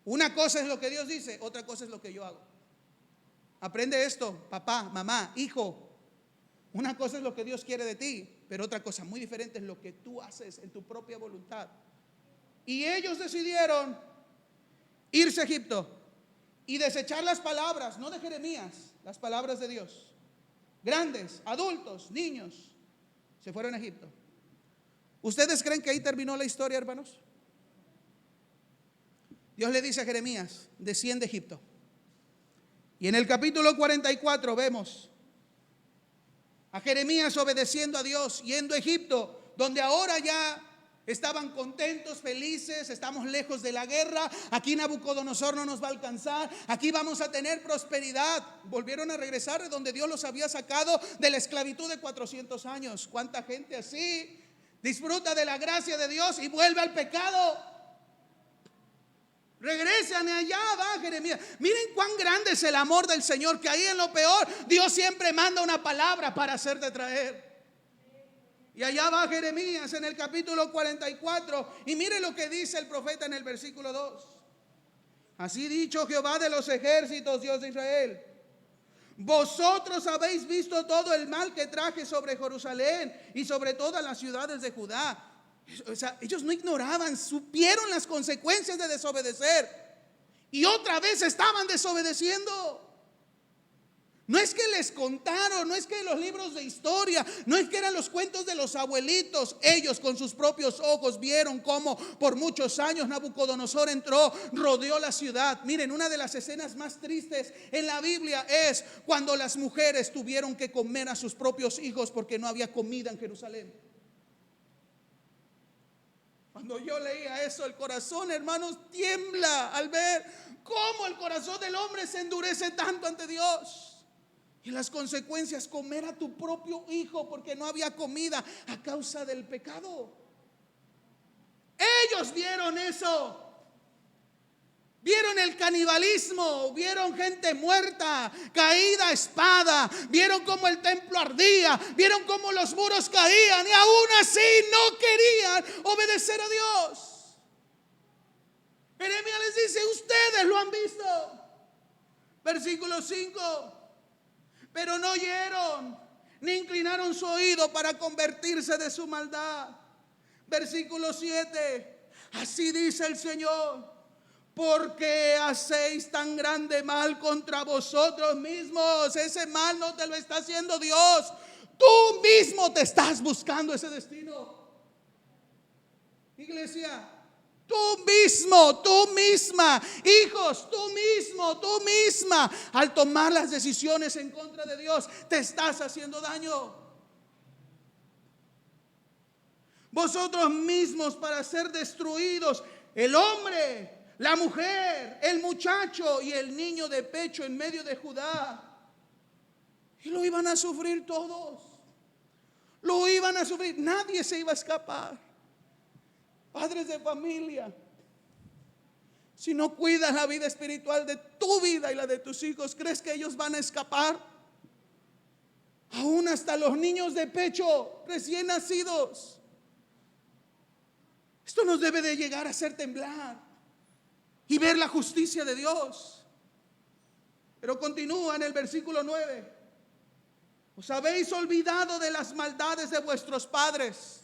Una cosa es lo que Dios dice, otra cosa es lo que yo hago. Aprende esto, papá, mamá, hijo. Una cosa es lo que Dios quiere de ti, pero otra cosa muy diferente es lo que tú haces en tu propia voluntad. Y ellos decidieron irse a Egipto y desechar las palabras, no de Jeremías, las palabras de Dios. Grandes, adultos, niños, se fueron a Egipto. ¿Ustedes creen que ahí terminó la historia, hermanos? Dios le dice a Jeremías: desciende a Egipto. Y en el capítulo 44 vemos a Jeremías obedeciendo a Dios, yendo a Egipto, donde ahora ya estaban contentos, felices. Estamos lejos de la guerra. Aquí Nabucodonosor no nos va a alcanzar. Aquí vamos a tener prosperidad. Volvieron a regresar de donde Dios los había sacado de la esclavitud de 400 años. ¿Cuánta gente así disfruta de la gracia de Dios y vuelve al pecado? Regresan, allá va Jeremías. Miren cuán grande es el amor del Señor, que ahí en lo peor Dios siempre manda una palabra para hacerte traer. Y allá va Jeremías en el capítulo 44. Y mire lo que dice el profeta en el versículo 2. Así dicho Jehová de los ejércitos, Dios de Israel: vosotros habéis visto todo el mal que traje sobre Jerusalén y sobre todas las ciudades de Judá. O sea, ellos no ignoraban, supieron las consecuencias de desobedecer. Y otra vez estaban desobedeciendo. No es que les contaron, no es que los libros de historia, no es que eran los cuentos de los abuelitos. Ellos con sus propios ojos vieron cómo por muchos años Nabucodonosor entró, rodeó la ciudad. Miren, una de las escenas más tristes en la Biblia es cuando las mujeres tuvieron que comer a sus propios hijos porque no había comida en Jerusalén. Cuando yo leía eso, el corazón, hermanos, tiembla al ver cómo el corazón del hombre se endurece tanto ante Dios. Y las consecuencias: comer a tu propio hijo porque no había comida a causa del pecado. Ellos vieron eso. Vieron el canibalismo, vieron gente muerta, caída a espada, vieron cómo el templo ardía, vieron cómo los muros caían, y aún así no querían obedecer a Dios. Jeremías les dice: ustedes lo han visto. Versículo 5. Pero no oyeron, ni inclinaron su oído para convertirse de su maldad. Versículo 7. Así dice el Señor: ¿por qué hacéis tan grande mal contra vosotros mismos? Ese mal no te lo está haciendo Dios. Tú mismo te estás buscando ese destino. Iglesia, tú mismo, tú misma, hijos, tú mismo, tú misma, al tomar las decisiones en contra de Dios, te estás haciendo daño. Vosotros mismos para ser destruidos, el hombre, la mujer, el muchacho y el niño de pecho en medio de Judá. Y lo iban a sufrir todos. Lo iban a sufrir. Nadie se iba a escapar. Padres de familia, Si no cuidas la vida espiritual de tu vida y la de tus hijos, ¿crees que ellos van a escapar? Aún hasta los niños de pecho, recién nacidos. Esto nos debe de llegar a hacer temblar y ver la justicia de Dios. Pero continúa en el versículo 9. Os habéis olvidado de las maldades de vuestros padres,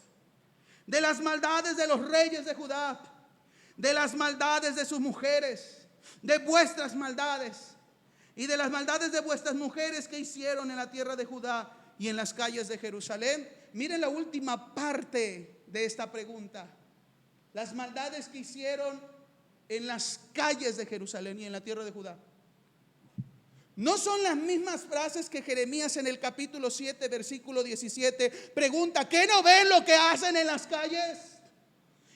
de las maldades de los reyes de Judá, de las maldades de sus mujeres, de vuestras maldades y de las maldades de vuestras mujeres que hicieron en la tierra de Judá y en las calles de Jerusalén. Miren la última parte de esta pregunta. Las maldades que hicieron en las calles de Jerusalén y en la tierra de Judá. ¿No son las mismas frases que Jeremías en el capítulo 7, versículo 17 pregunta: ¿qué no ven lo que hacen en las calles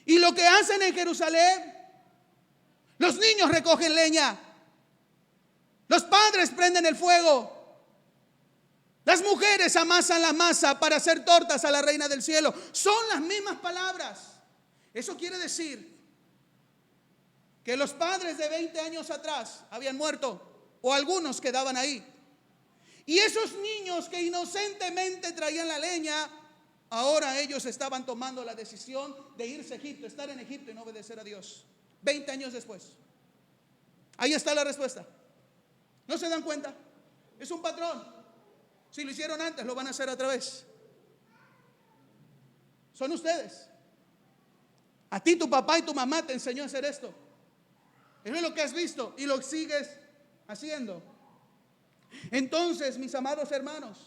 y lo que hacen en Jerusalén? Los niños recogen leña, los padres prenden el fuego, las mujeres amasan la masa para hacer tortas a la reina del cielo. Son las mismas palabras. Eso quiere decir que los padres de 20 años atrás habían muerto, o algunos quedaban ahí. Y esos niños que inocentemente traían la leña, ahora ellos estaban tomando la decisión de irse a Egipto, estar en Egipto y no obedecer a Dios. 20 años después. Ahí está la respuesta. ¿No se dan cuenta? Es un patrón. Si lo hicieron antes, lo van a hacer otra vez. Son ustedes. A ti tu papá y tu mamá te enseñó a hacer esto. Eso es lo que has visto y lo sigues haciendo. Entonces, mis amados hermanos,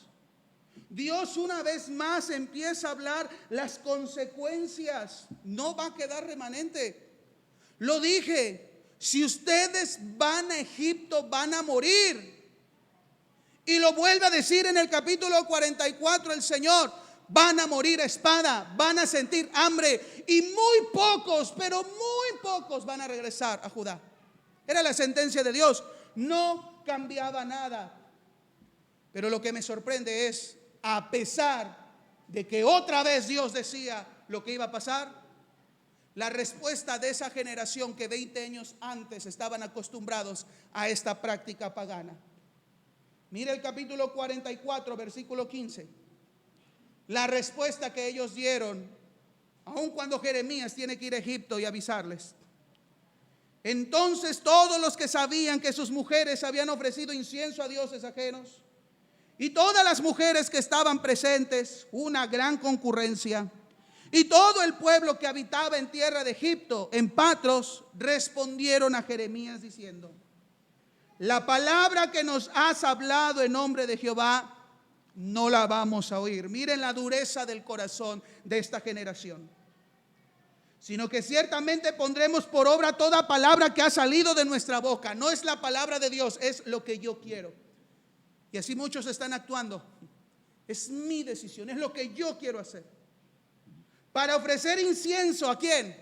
Dios una vez más empieza a hablar las consecuencias. No va a quedar remanente. Lo dije, si ustedes van a Egipto van a morir. Y lo vuelve a decir en el capítulo 44 el Señor: van a morir a espada, van a sentir hambre y muy pocos, pero muy pocos van a regresar a Judá. Era la sentencia de Dios, no cambiaba nada. Pero lo que me sorprende es, a pesar de que otra vez Dios decía lo que iba a pasar, la respuesta de esa generación que 20 años antes estaban acostumbrados a esta práctica pagana. Mira el capítulo 44, versículo 15. La respuesta que ellos dieron, aun cuando Jeremías tiene que ir a Egipto y avisarles. Entonces todos los que sabían que sus mujeres habían ofrecido incienso a dioses ajenos, y todas las mujeres que estaban presentes, una gran concurrencia, y todo el pueblo que habitaba en tierra de Egipto, en Patros, respondieron a Jeremías diciendo: la palabra que nos has hablado en nombre de Jehová no la vamos a oír. Miren la dureza del corazón de esta generación. Sino que ciertamente pondremos por obra toda palabra que ha salido de nuestra boca. No es la palabra de Dios, es lo que yo quiero. Y así muchos están actuando. Es mi decisión, es lo que yo quiero hacer. Para ofrecer incienso, ¿a quién?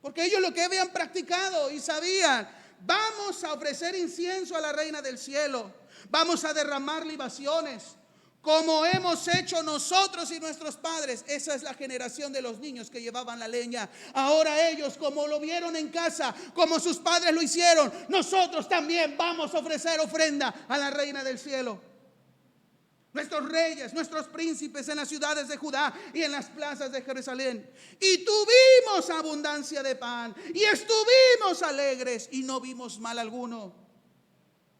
Porque ellos lo que habían practicado y sabían: vamos a ofrecer incienso a la reina del cielo, vamos a derramar libaciones, como hemos hecho nosotros y nuestros padres. Esa es la generación de los niños que llevaban la leña. Ahora ellos, como lo vieron en casa, como sus padres lo hicieron, nosotros también vamos a ofrecer ofrenda a la reina del cielo. Nuestros reyes, nuestros príncipes en las ciudades de Judá y en las plazas de Jerusalén. Y tuvimos abundancia de pan y estuvimos alegres y no vimos mal alguno.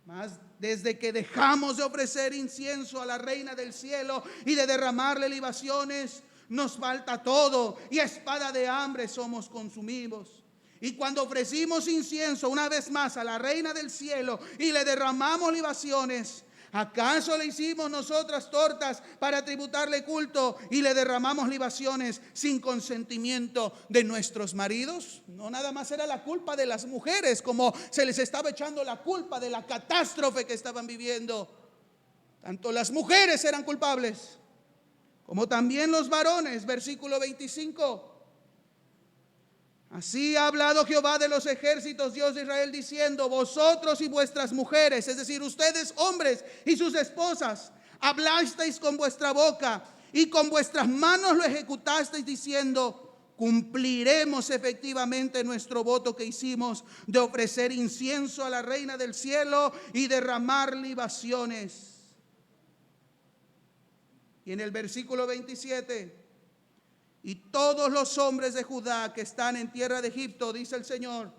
Mas desde que dejamos de ofrecer incienso a la reina del cielo y de derramarle libaciones, nos falta todo y a espada de hambre somos consumidos. Y cuando ofrecimos incienso una vez más a la reina del cielo y le derramamos libaciones, ¿acaso le hicimos nosotras tortas para tributarle culto y le derramamos libaciones sin consentimiento de nuestros maridos? No, nada más era la culpa de las mujeres, como se les estaba echando la culpa de la catástrofe que estaban viviendo. Tanto las mujeres eran culpables como también los varones. Versículo 25. Así ha hablado Jehová de los ejércitos, Dios de Israel, diciendo: vosotros y vuestras mujeres, es decir, ustedes hombres y sus esposas, hablasteis con vuestra boca y con vuestras manos lo ejecutasteis, diciendo: cumpliremos efectivamente nuestro voto que hicimos de ofrecer incienso a la Reina del Cielo y derramar libaciones. Y en el versículo 27, y todos los hombres de Judá que están en tierra de Egipto, dice el Señor,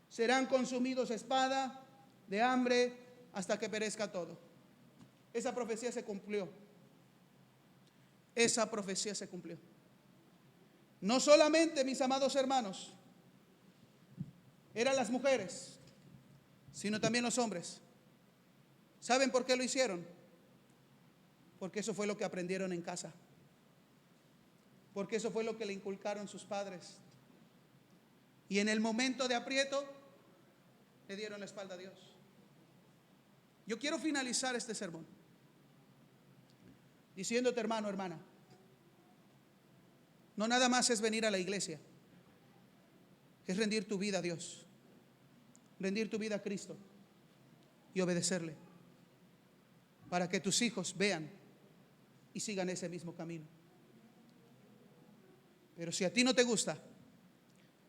serán consumidos a espada, de hambre, hasta que perezca todo. Esa profecía se cumplió. Esa profecía se cumplió. No solamente, mis amados hermanos, eran las mujeres, sino también los hombres. ¿Saben por qué lo hicieron? Porque eso fue lo que aprendieron en casa. Porque eso fue lo que le inculcaron sus padres. Y en el momento de aprieto, le dieron la espalda a Dios. Yo quiero finalizar este sermón diciéndote, hermano, hermana, no nada más es venir a la iglesia, es rendir tu vida a Dios, rendir tu vida a Cristo y obedecerle, para que tus hijos vean y sigan ese mismo camino. Pero si a ti no te gusta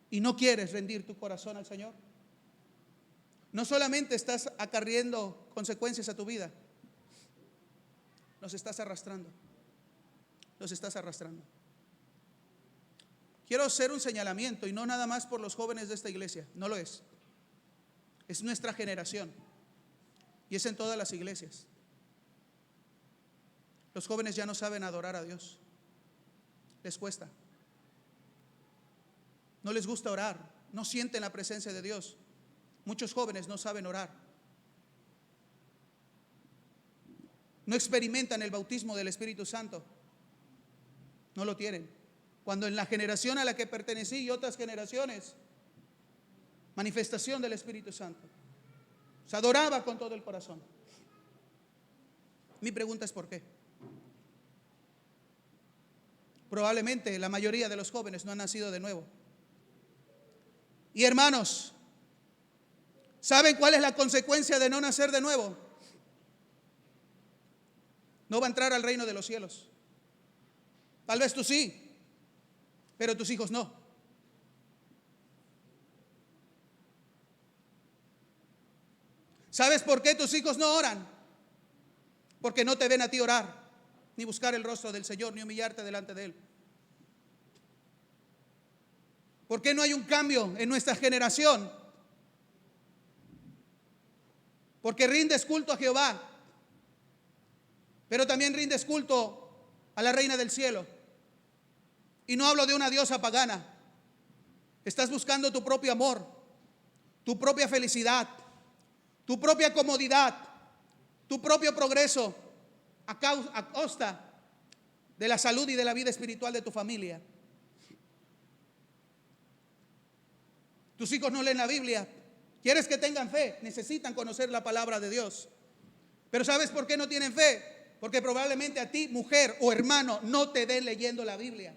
y no quieres rendir tu corazón al Señor, no solamente estás acarreando consecuencias a tu vida, los estás arrastrando. Los estás arrastrando. Quiero hacer un señalamiento, y no nada más por los jóvenes de esta iglesia, no lo es. Es nuestra generación y es en todas las iglesias. Los jóvenes ya no saben adorar a Dios. Les cuesta. No les gusta orar, no sienten la presencia de Dios. Muchos jóvenes no saben orar. No experimentan el bautismo del Espíritu Santo. No lo tienen. Cuando en la generación a la que pertenecí y otras generaciones, manifestación del Espíritu Santo. Se adoraba con todo el corazón. Mi pregunta es ¿por qué? Probablemente la mayoría de los jóvenes no han nacido de nuevo. Y hermanos, ¿saben cuál es la consecuencia de no nacer de nuevo? No va a entrar al reino de los cielos. Tal vez tú sí, pero tus hijos no. ¿Sabes por qué tus hijos no oran? Porque no te ven a ti orar, ni buscar el rostro del Señor, ni humillarte delante de Él. ¿Por qué no hay un cambio en nuestra generación? Porque rindes culto a Jehová, pero también rindes culto a la Reina del Cielo. Y no hablo de una diosa pagana. Estás buscando tu propio amor, tu propia felicidad, tu propia comodidad, tu propio progreso a costa de la salud y de la vida espiritual de tu familia. Tus hijos no leen la Biblia. ¿Quieres que tengan fe? Necesitan conocer la palabra de Dios. Pero ¿sabes por qué no tienen fe? Porque probablemente a ti, mujer o hermano, no te den leyendo la Biblia.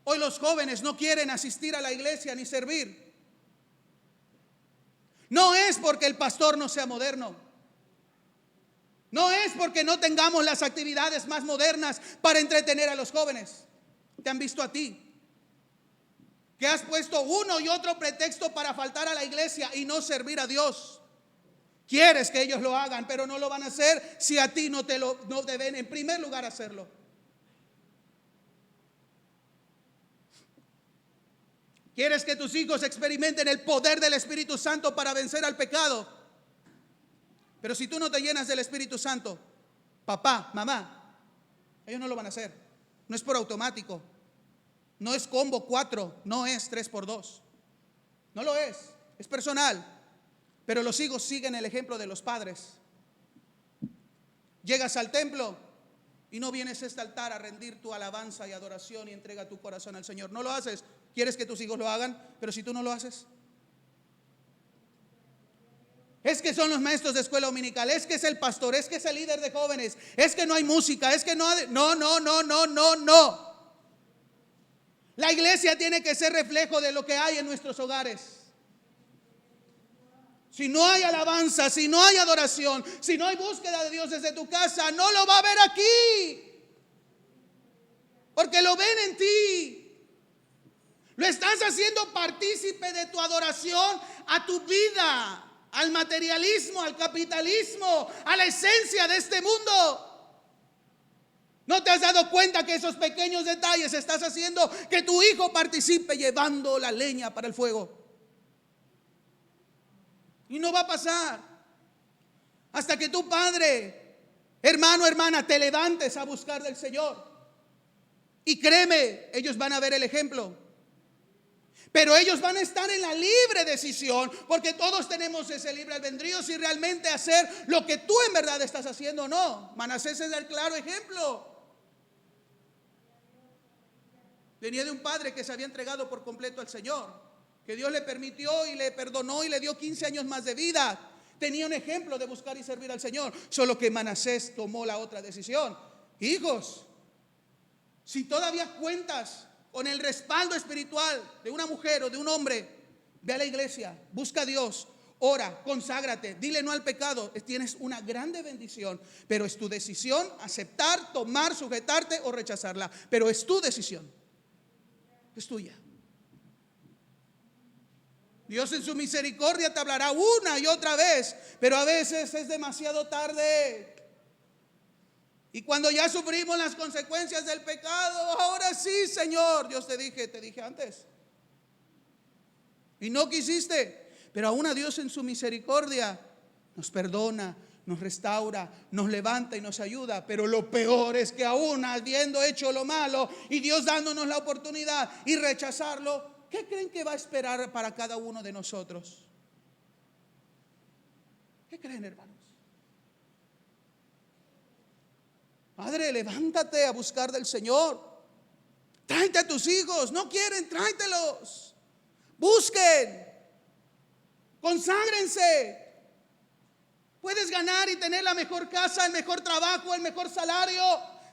Hoy los jóvenes no quieren asistir a la iglesia ni servir. No es porque el pastor no sea moderno. No es porque no tengamos las actividades más modernas para entretener a los jóvenes. Te han visto a ti, que has puesto uno y otro pretexto para faltar a la iglesia y no servir a Dios. Quieres que ellos lo hagan, pero no lo van a hacer si a ti no te ven en primer lugar hacerlo. Quieres que tus hijos experimenten el poder del Espíritu Santo para vencer al pecado. Pero si tú no te llenas del Espíritu Santo, papá, mamá, ellos no lo van a hacer. No es por automático. No es combo 4, no es 3x2. No lo es, es personal. Pero los hijos siguen el ejemplo de los padres. Llegas al templo y no vienes a este altar a rendir tu alabanza y adoración y entrega tu corazón al Señor. No lo haces. Quieres que tus hijos lo hagan, pero si tú no lo haces. Es que son los maestros de escuela dominical, es que es el pastor, es que es el líder de jóvenes, es que no hay música, es que no. La iglesia tiene que ser reflejo de lo que hay en nuestros hogares. Si no hay alabanza, si no hay adoración, si no hay búsqueda de Dios desde tu casa, no lo va a ver aquí. Porque lo ven en ti. Lo estás haciendo partícipe de tu adoración a tu vida, al materialismo, al capitalismo, a la esencia de este mundo. ¿No te has dado cuenta que esos pequeños detalles estás haciendo que tu hijo participe llevando la leña para el fuego? Y no va a pasar hasta que tu padre, hermano, hermana, te levantes a buscar del Señor. Y créeme, ellos van a ver el ejemplo. Pero ellos van a estar en la libre decisión, porque todos tenemos ese libre albedrío si realmente hacer lo que tú en verdad estás haciendo o no. Manasés es el claro ejemplo. Venía de un padre que se había entregado por completo al Señor, que Dios le permitió y le perdonó y le dio 15 años más de vida. Tenía un ejemplo de buscar y servir al Señor. Solo que Manasés tomó la otra decisión. Hijos, si todavía cuentas con el respaldo espiritual de una mujer o de un hombre, ve a la iglesia, busca a Dios, ora, conságrate, dile no al pecado. Tienes una grande bendición, pero es tu decisión aceptar, tomar, sujetarte o rechazarla. Pero es tu decisión, es tuya. Dios en su misericordia te hablará una y otra vez, pero a veces es demasiado tarde. Y cuando ya sufrimos las consecuencias del pecado, ahora sí, Señor, Dios te dije antes. Y no quisiste, pero aún a Dios en su misericordia nos perdona, nos restaura, nos levanta y nos ayuda. Pero lo peor es que aún habiendo hecho lo malo y Dios dándonos la oportunidad y rechazarlo, ¿qué creen que va a esperar para cada uno de nosotros? ¿Qué creen, hermanos? Padre, levántate a buscar del Señor. Tráete a tus hijos. No quieren, tráetelos. Busquen. Conságrense. Puedes ganar y tener la mejor casa, el mejor trabajo, el mejor salario.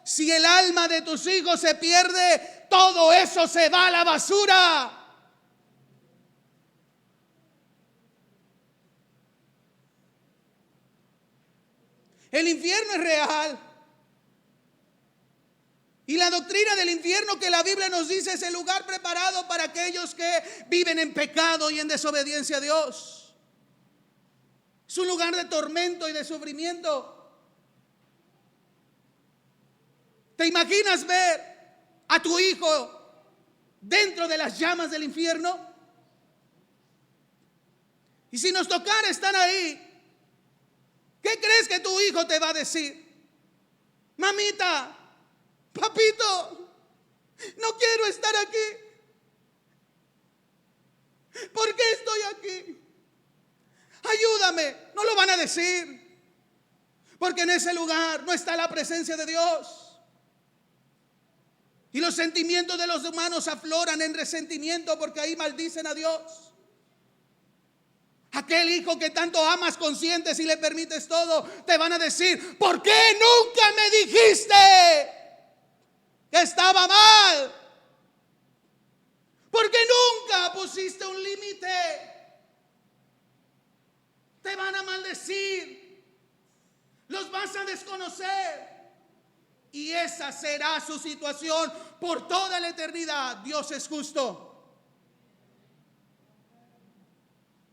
Si el alma de tus hijos se pierde, todo eso se va a la basura. El infierno es real. Y la doctrina del infierno que la Biblia nos dice es el lugar preparado para aquellos que viven en pecado y en desobediencia a Dios. Es un lugar de tormento y de sufrimiento. ¿Te imaginas ver a tu hijo dentro de las llamas del infierno? Y si nos tocara estar ahí, ¿qué crees que tu hijo te va a decir? Mamita, papito, no quiero estar aquí. ¿Por qué estoy aquí? Ayúdame. No lo van a decir, porque en ese lugar no está la presencia de Dios. Y los sentimientos de los humanos afloran en resentimiento, porque ahí maldicen a Dios. Aquel hijo que tanto amas, consientes y le permites todo, te van a decir: ¿por qué nunca me dijiste que estaba mal? ¿Por qué nunca pusiste un límite? Te van a maldecir, los vas a desconocer, y esa será su situación por toda la eternidad. Dios es justo.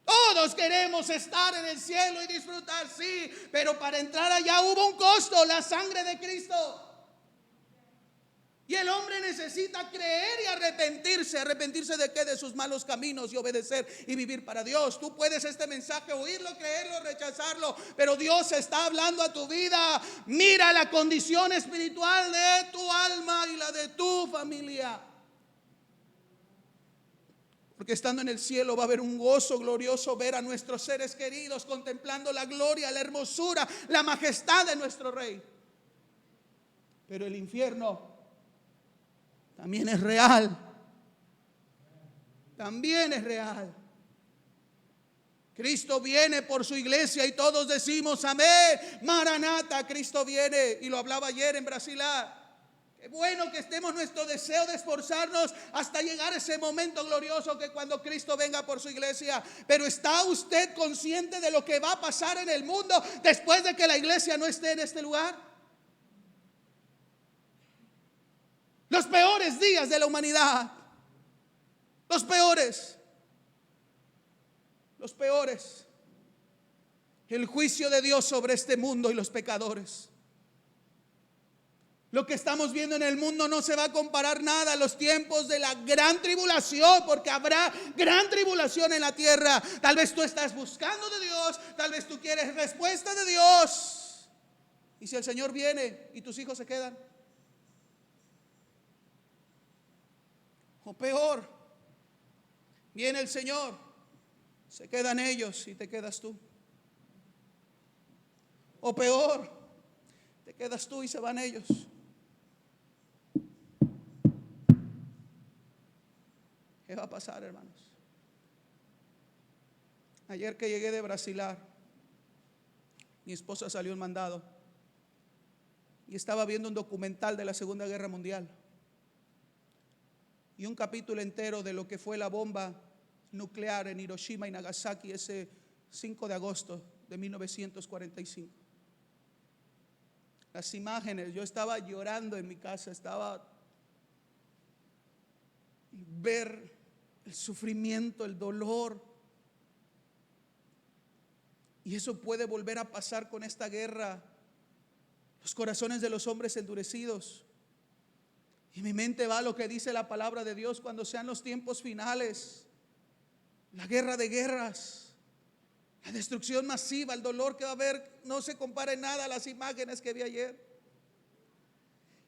Todos queremos estar en el cielo y disfrutar, sí, pero para entrar allá hubo un costo, la sangre de Cristo. Y el hombre necesita creer y arrepentirse. ¿Arrepentirse de qué? De sus malos caminos y obedecer y vivir para Dios. Tú puedes este mensaje oírlo, creerlo, rechazarlo, pero Dios está hablando a tu vida. Mira la condición espiritual de tu alma y la de tu familia. Porque estando en el cielo va a haber un gozo glorioso ver a nuestros seres queridos contemplando la gloria, la hermosura, la majestad de nuestro Rey. Pero el infierno también es real. También es real. Cristo viene por su iglesia y todos decimos amén, Maranata, Cristo viene. Y lo hablaba ayer en Brasilia. Qué bueno que estemos nuestro deseo de esforzarnos hasta llegar a ese momento glorioso que cuando Cristo venga por su iglesia. Pero ¿está usted consciente de lo que va a pasar en el mundo después de que la iglesia no esté en este lugar? Los peores días de la humanidad. Los peores. Los peores. El juicio de Dios sobre este mundo y los pecadores. Lo que estamos viendo en el mundo no se va a comparar nada a los tiempos de la gran tribulación, porque habrá gran tribulación en la tierra. Tal vez tú estás buscando de Dios, tal vez tú quieres respuesta de Dios. Y si el Señor viene y tus hijos se quedan, o peor, viene el Señor, se quedan ellos y te quedas tú. O peor, te quedas tú y se van ellos. ¿Qué va a pasar, hermanos? Ayer que llegué de Brasilar, mi esposa salió en mandado y estaba viendo un documental de la Segunda Guerra Mundial y un capítulo entero de lo que fue la bomba nuclear en Hiroshima y Nagasaki ese 5 de agosto de 1945. Las imágenes, yo estaba llorando en mi casa, estaba ver el sufrimiento, el dolor. Y eso puede volver a pasar con esta guerra. Los corazones de los hombres endurecidos. Y mi mente va a lo que dice la palabra de Dios cuando sean los tiempos finales. La guerra de guerras. La destrucción masiva, el dolor que va a haber, no se compara en nada a las imágenes que vi ayer.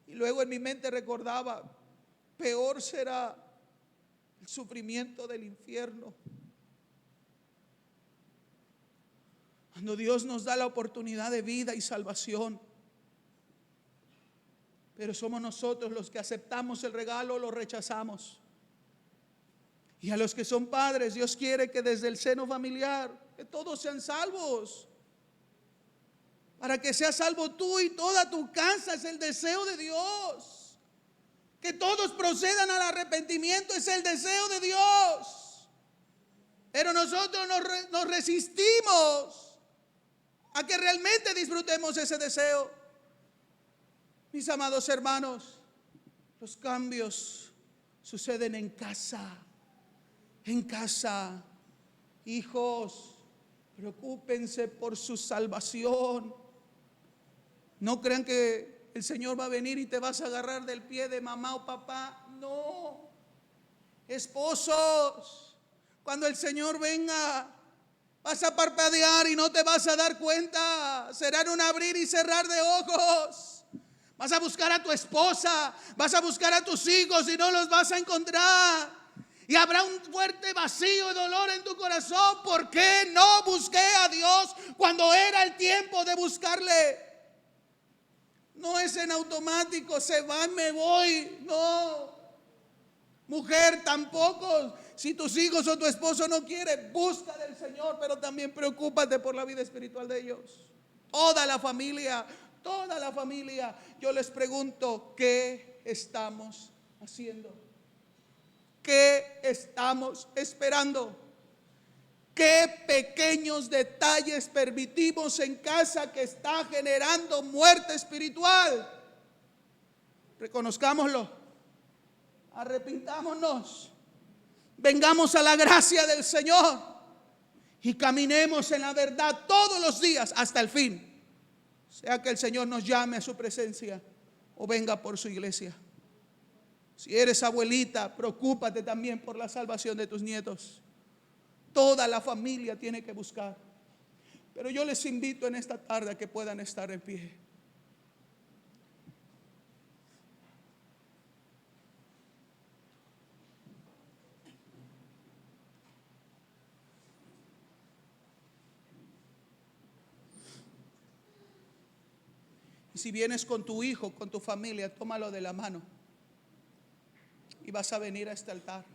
Y luego en mi mente recordaba, peor será el sufrimiento del infierno. Cuando Dios nos da la oportunidad de vida y salvación, pero somos nosotros los que aceptamos el regalo o lo rechazamos. Y a los que son padres, Dios quiere que desde el seno familiar, que todos sean salvos. Para que seas salvo tú y toda tu casa, es el deseo de Dios. Que todos procedan al arrepentimiento, es el deseo de Dios. Pero nosotros nos resistimos a que realmente disfrutemos ese deseo. Mis amados hermanos, los cambios suceden en casa. En casa. Hijos, preocúpense por su salvación. No crean que el Señor va a venir y te vas a agarrar del pie de mamá o papá. No. Esposos, cuando el Señor venga, vas a parpadear y no te vas a dar cuenta. Serán un abrir y cerrar de ojos. Vas a buscar a tu esposa, vas a buscar a tus hijos y no los vas a encontrar. Y habrá un fuerte vacío y dolor en tu corazón. ¿Por qué no busqué a Dios cuando era el tiempo de buscarle? No es en automático, se va y me voy. No. Mujer, tampoco. Si tus hijos o tu esposo no quiere, busca del Señor, pero también preocúpate por la vida espiritual de ellos. Toda la familia. Yo les pregunto, ¿qué estamos haciendo? ¿Qué estamos esperando? ¿Qué pequeños detalles permitimos en casa que está generando muerte espiritual? Reconozcámoslo. Arrepintámonos. Vengamos a la gracia del Señor y caminemos en la verdad todos los días hasta el fin. Sea que el Señor nos llame a su presencia o venga por su iglesia. Si eres abuelita, preocúpate también por la salvación de tus nietos. Toda la familia tiene que buscar. Pero yo les invito en esta tarde a que puedan estar en pie. Y si vienes con tu hijo, con tu familia, tómalo de la mano. Y vas a venir a este altar.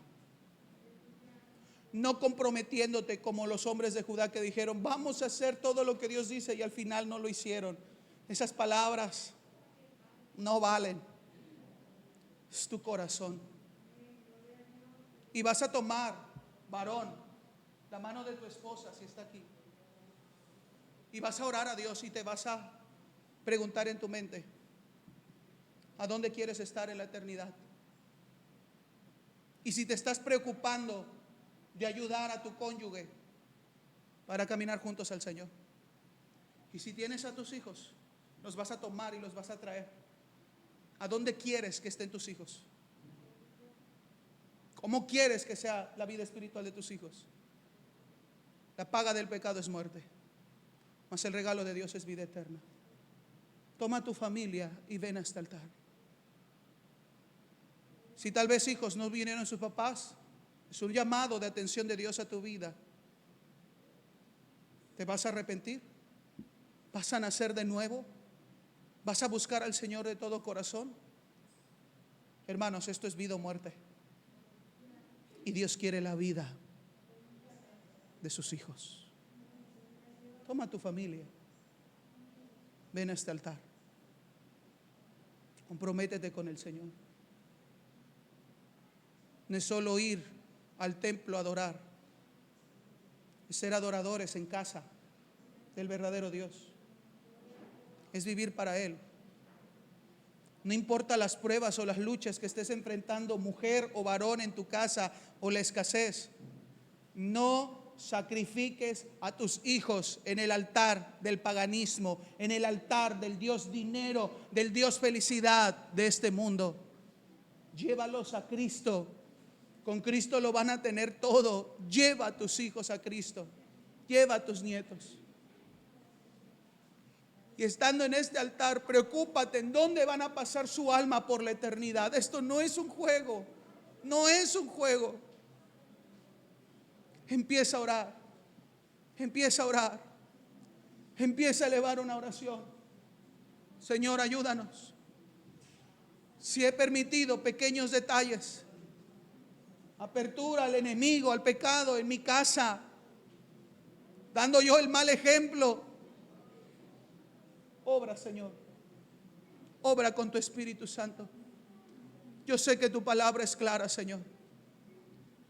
No comprometiéndote como los hombres de Judá que dijeron, vamos a hacer todo lo que Dios dice, y al final no lo hicieron. Esas palabras no valen. es tu corazón. Y vas a tomar, varón, la mano de tu esposa si está aquí. Y vas a orar a Dios y te vas a preguntar en tu mente, ¿a dónde quieres estar en la eternidad? Y si te estás preocupando de ayudar a tu cónyuge para caminar juntos al Señor. Y si tienes a tus hijos, los vas a tomar y los vas a traer. ¿A dónde quieres que estén tus hijos? ¿Cómo quieres que sea la vida espiritual de tus hijos? La paga del pecado es muerte, mas el regalo de Dios es vida eterna. Toma a tu familia y ven a este altar. Si tal vez hijos no vinieron sus papás, es un llamado de atención de Dios a tu vida. ¿Te vas a arrepentir? ¿Vas a nacer de nuevo? ¿Vas a buscar al Señor de todo corazón? Hermanos, esto es vida o muerte. Y Dios quiere la vida de sus hijos. Toma a tu familia. Ven a este altar. Comprométete con el Señor. No es solo ir al templo a adorar, es ser adoradores en casa del verdadero Dios. Es vivir para Él. No importa las pruebas o las luchas que estés enfrentando, mujer o varón en tu casa, o la escasez, no sacrifiques a tus hijos en el altar del paganismo, en el altar del Dios dinero, del Dios felicidad de este mundo. Llévalos a Cristo. Con Cristo lo van a tener todo. Lleva a tus hijos a Cristo. Lleva a tus nietos. Y estando en este altar, preocúpate en dónde van a pasar su alma por la eternidad. Esto no es un juego. No es un juego. Empieza a orar. Empieza a orar. Empieza a elevar una oración. Señor, ayúdanos. Si he permitido pequeños detalles, apertura al enemigo, al pecado en mi casa, dando yo el mal ejemplo, obra, Señor. Obra con tu Espíritu Santo. Yo sé que tu palabra es clara, Señor.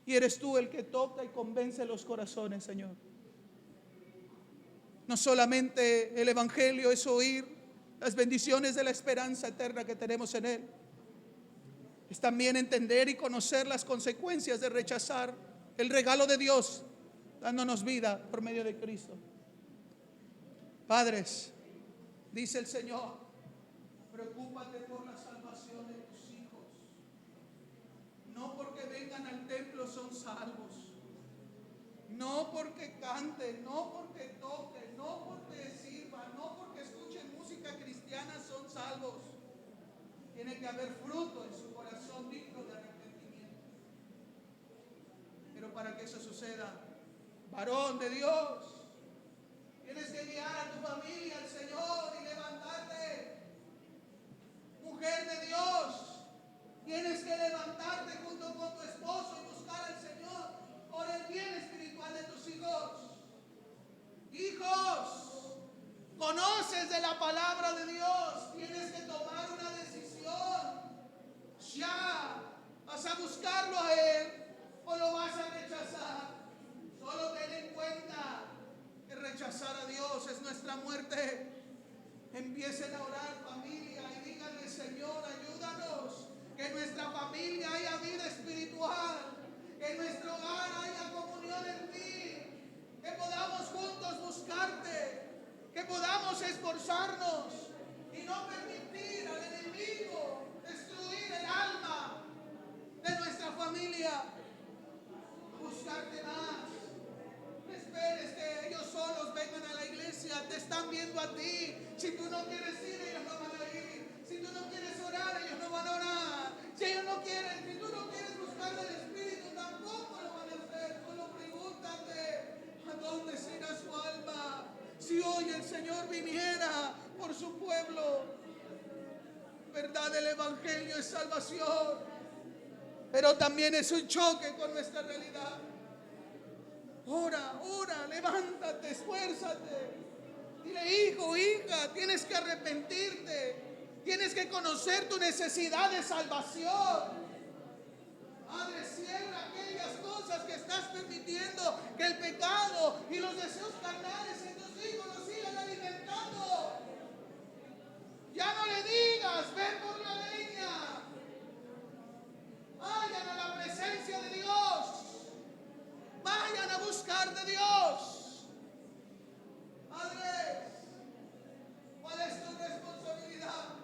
Y eres tú el que toca y convence los corazones, Señor. No solamente el Evangelio es oír las bendiciones de la esperanza eterna que tenemos en Él. Es también entender y conocer las consecuencias de rechazar el regalo de Dios, dándonos vida por medio de Cristo. Padres, dice el Señor, preocúpate por la salvación de tus hijos. No porque vengan al templo son salvos. No porque canten, no porque toquen, no porque sirvan, no porque escuchen música cristiana son salvos. Tiene que haber fruto en su corazón digno de arrepentimiento. Pero para que eso suceda, varón de Dios, tienes que guiar a tu familia al Señor y levantarte. Mujer de Dios, tienes que levantarte junto con tu esposo y buscar al Señor por el bien espiritual de tus hijos. Hijos, conoces de la palabra de Dios, tienes que tomar una decisión. Ya, ¿vas a buscarlo a Él o lo vas a rechazar? Solo ten en cuenta que rechazar a Dios es nuestra muerte. Empiecen a orar, familia, y díganle: Señor, ayúdanos, que en nuestra familia haya vida espiritual, que en nuestro hogar haya comunión en ti, que podamos juntos buscarte, que podamos esforzarnos y no permitir al enemigo destruir el alma de nuestra familia. Buscarte más. No esperes que ellos solos vengan a la iglesia. Te están viendo a ti. Si tú no quieres ir, ellos no van a ir. Si tú no quieres orar, ellos no van a orar. Si ellos no quieren, si tú no quieres buscar del Espíritu, tampoco lo van a hacer. Solo pregúntate: ¿a dónde se irá su alma? Si hoy el Señor viniera por su pueblo, verdad, el Evangelio es salvación, pero también es un choque con nuestra realidad. Ora, ora, levántate, esfuérzate. Dile: hijo, hija, tienes que arrepentirte. Tienes que conocer tu necesidad de salvación. Padre, cierra aquellas cosas que estás permitiendo que el pecado y los deseos carnales en tus hijos los sigan alimentando. Ya no le digas, ven por la leña. Vayan a la presencia de Dios. Vayan a buscar de Dios. Padre, ¿cuál es tu responsabilidad?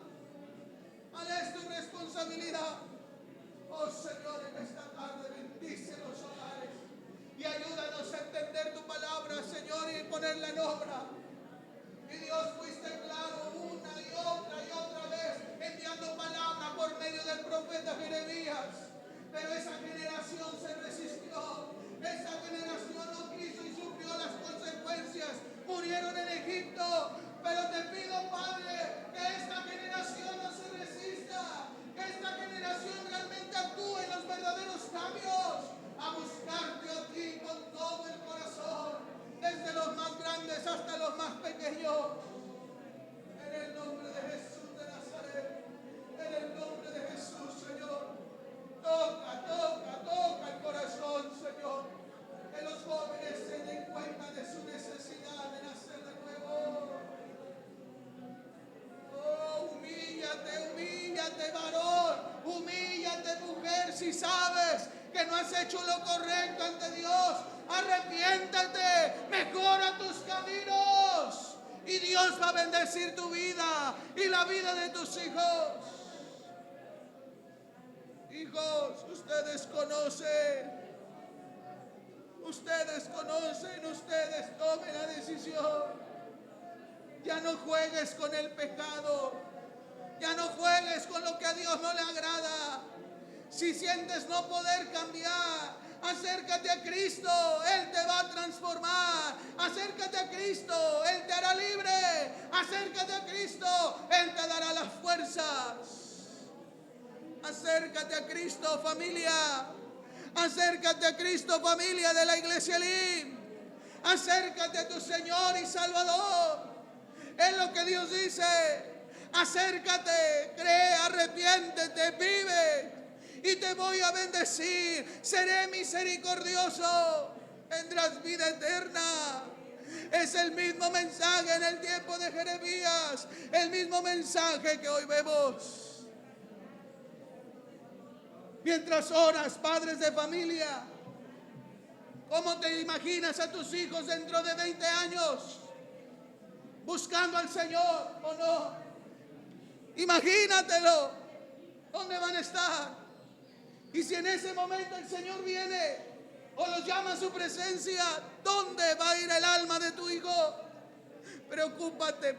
¿Cuál es tu responsabilidad? Oh Señor, en esta tarde bendice los hogares y ayúdanos a entender tu palabra, Señor, y ponerla en obra. Y Dios, fuiste claro una y otra vez enviando palabra por medio del profeta Jeremías. Pero esa generación se resistió. Esa generación no quiso y sufrió las consecuencias. Murieron en Egipto. Pero te pido, Padre, que esta generación no se resista. Que esta generación realmente actúe en los verdaderos cambios. A buscarte a ti con todo el corazón. Desde los más grandes hasta los más pequeños. En el nombre de Jesús de Nazaret. En el nombre de Jesús, Señor. Toca el corazón, Señor. Que los jóvenes se den cuenta de su necesidad de nacer de nuevo. Oh, humíllate, varón. Humíllate, mujer, si sabes que no has hecho lo correcto ante Dios. Arrepiéntete, mejora tus caminos. Y Dios va a bendecir tu vida y la vida de tus hijos. Hijos, ustedes conocen, ustedes tomen la decisión. Ya no juegues con el pecado, ya no juegues con lo que a Dios no le agrada. Si sientes no poder cambiar, acércate a Cristo, Él te va a transformar. Acércate a Cristo, Él te hará libre. Acércate a Cristo, Él te dará las fuerzas. Acércate a Cristo, familia. Acércate a Cristo, familia de la Iglesia Elim. Acércate a tu Señor y Salvador. Es lo que Dios dice. Acércate, cree, arrepiéntete, vive. Y te voy a bendecir. Seré misericordioso. Tendrás vida eterna. Es el mismo mensaje en el tiempo de Jeremías. El mismo mensaje que hoy vemos. Mientras oras, padres de familia, ¿cómo te imaginas a tus hijos dentro de 20 años? ¿Buscando al Señor o no? Imagínatelo. ¿Dónde van a estar? Y si en ese momento el Señor viene o los llama a su presencia, ¿dónde va a ir el alma de tu hijo? Preocúpate.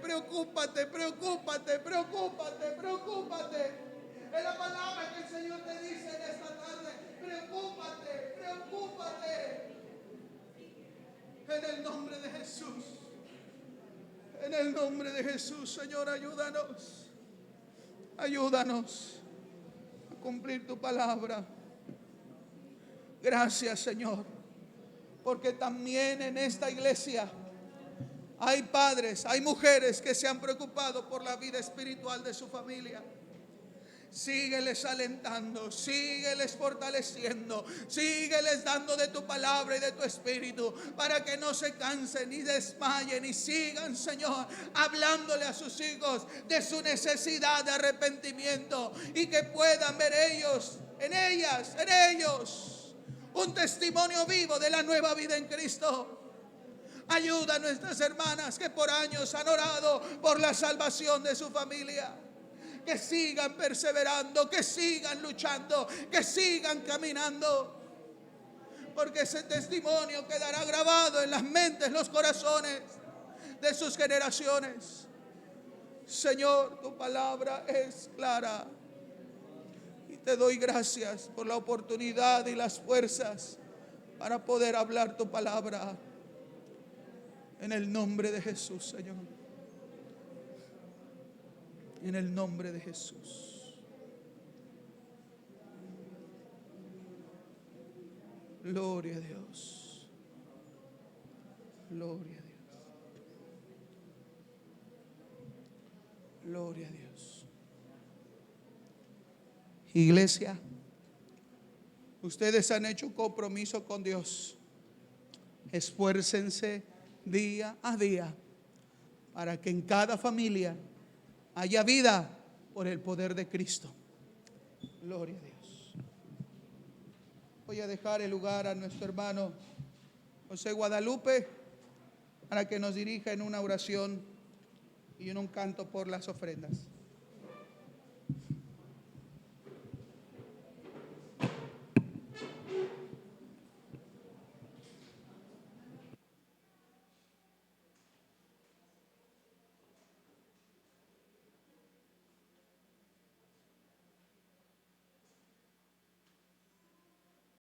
Es la palabra que el Señor te dice en esta tarde. Preocúpate. En el nombre de Jesús. En el nombre de Jesús, Señor, ayúdanos. Ayúdanos a cumplir tu palabra. Gracias, Señor. Porque también en esta iglesia hay padres, hay mujeres que se han preocupado por la vida espiritual de su familia. Sígueles alentando, sígueles fortaleciendo, sígueles dando de tu palabra y de tu espíritu para que no se cansen ni desmayen y sigan, Señor, hablándole a sus hijos de su necesidad de arrepentimiento y que puedan ver ellos, en ellos, un testimonio vivo de la nueva vida en Cristo. Ayuda a nuestras hermanas que por años han orado por la salvación de su familia. Que sigan perseverando, que sigan luchando, que sigan caminando. Porque ese testimonio quedará grabado en las mentes, los corazones de sus generaciones. Señor, tu palabra es clara. Y te doy gracias por la oportunidad y las fuerzas para poder hablar tu palabra. En el nombre de Jesús, Señor. En el nombre de Jesús. Gloria a Dios. Gloria a Dios. Gloria a Dios. Iglesia, ustedes han hecho compromiso con Dios. Esfuércense día a día para que en cada familia haya vida por el poder de Cristo. Gloria a Dios. Voy a dejar el lugar a nuestro hermano José Guadalupe para que nos dirija en una oración y en un canto por las ofrendas.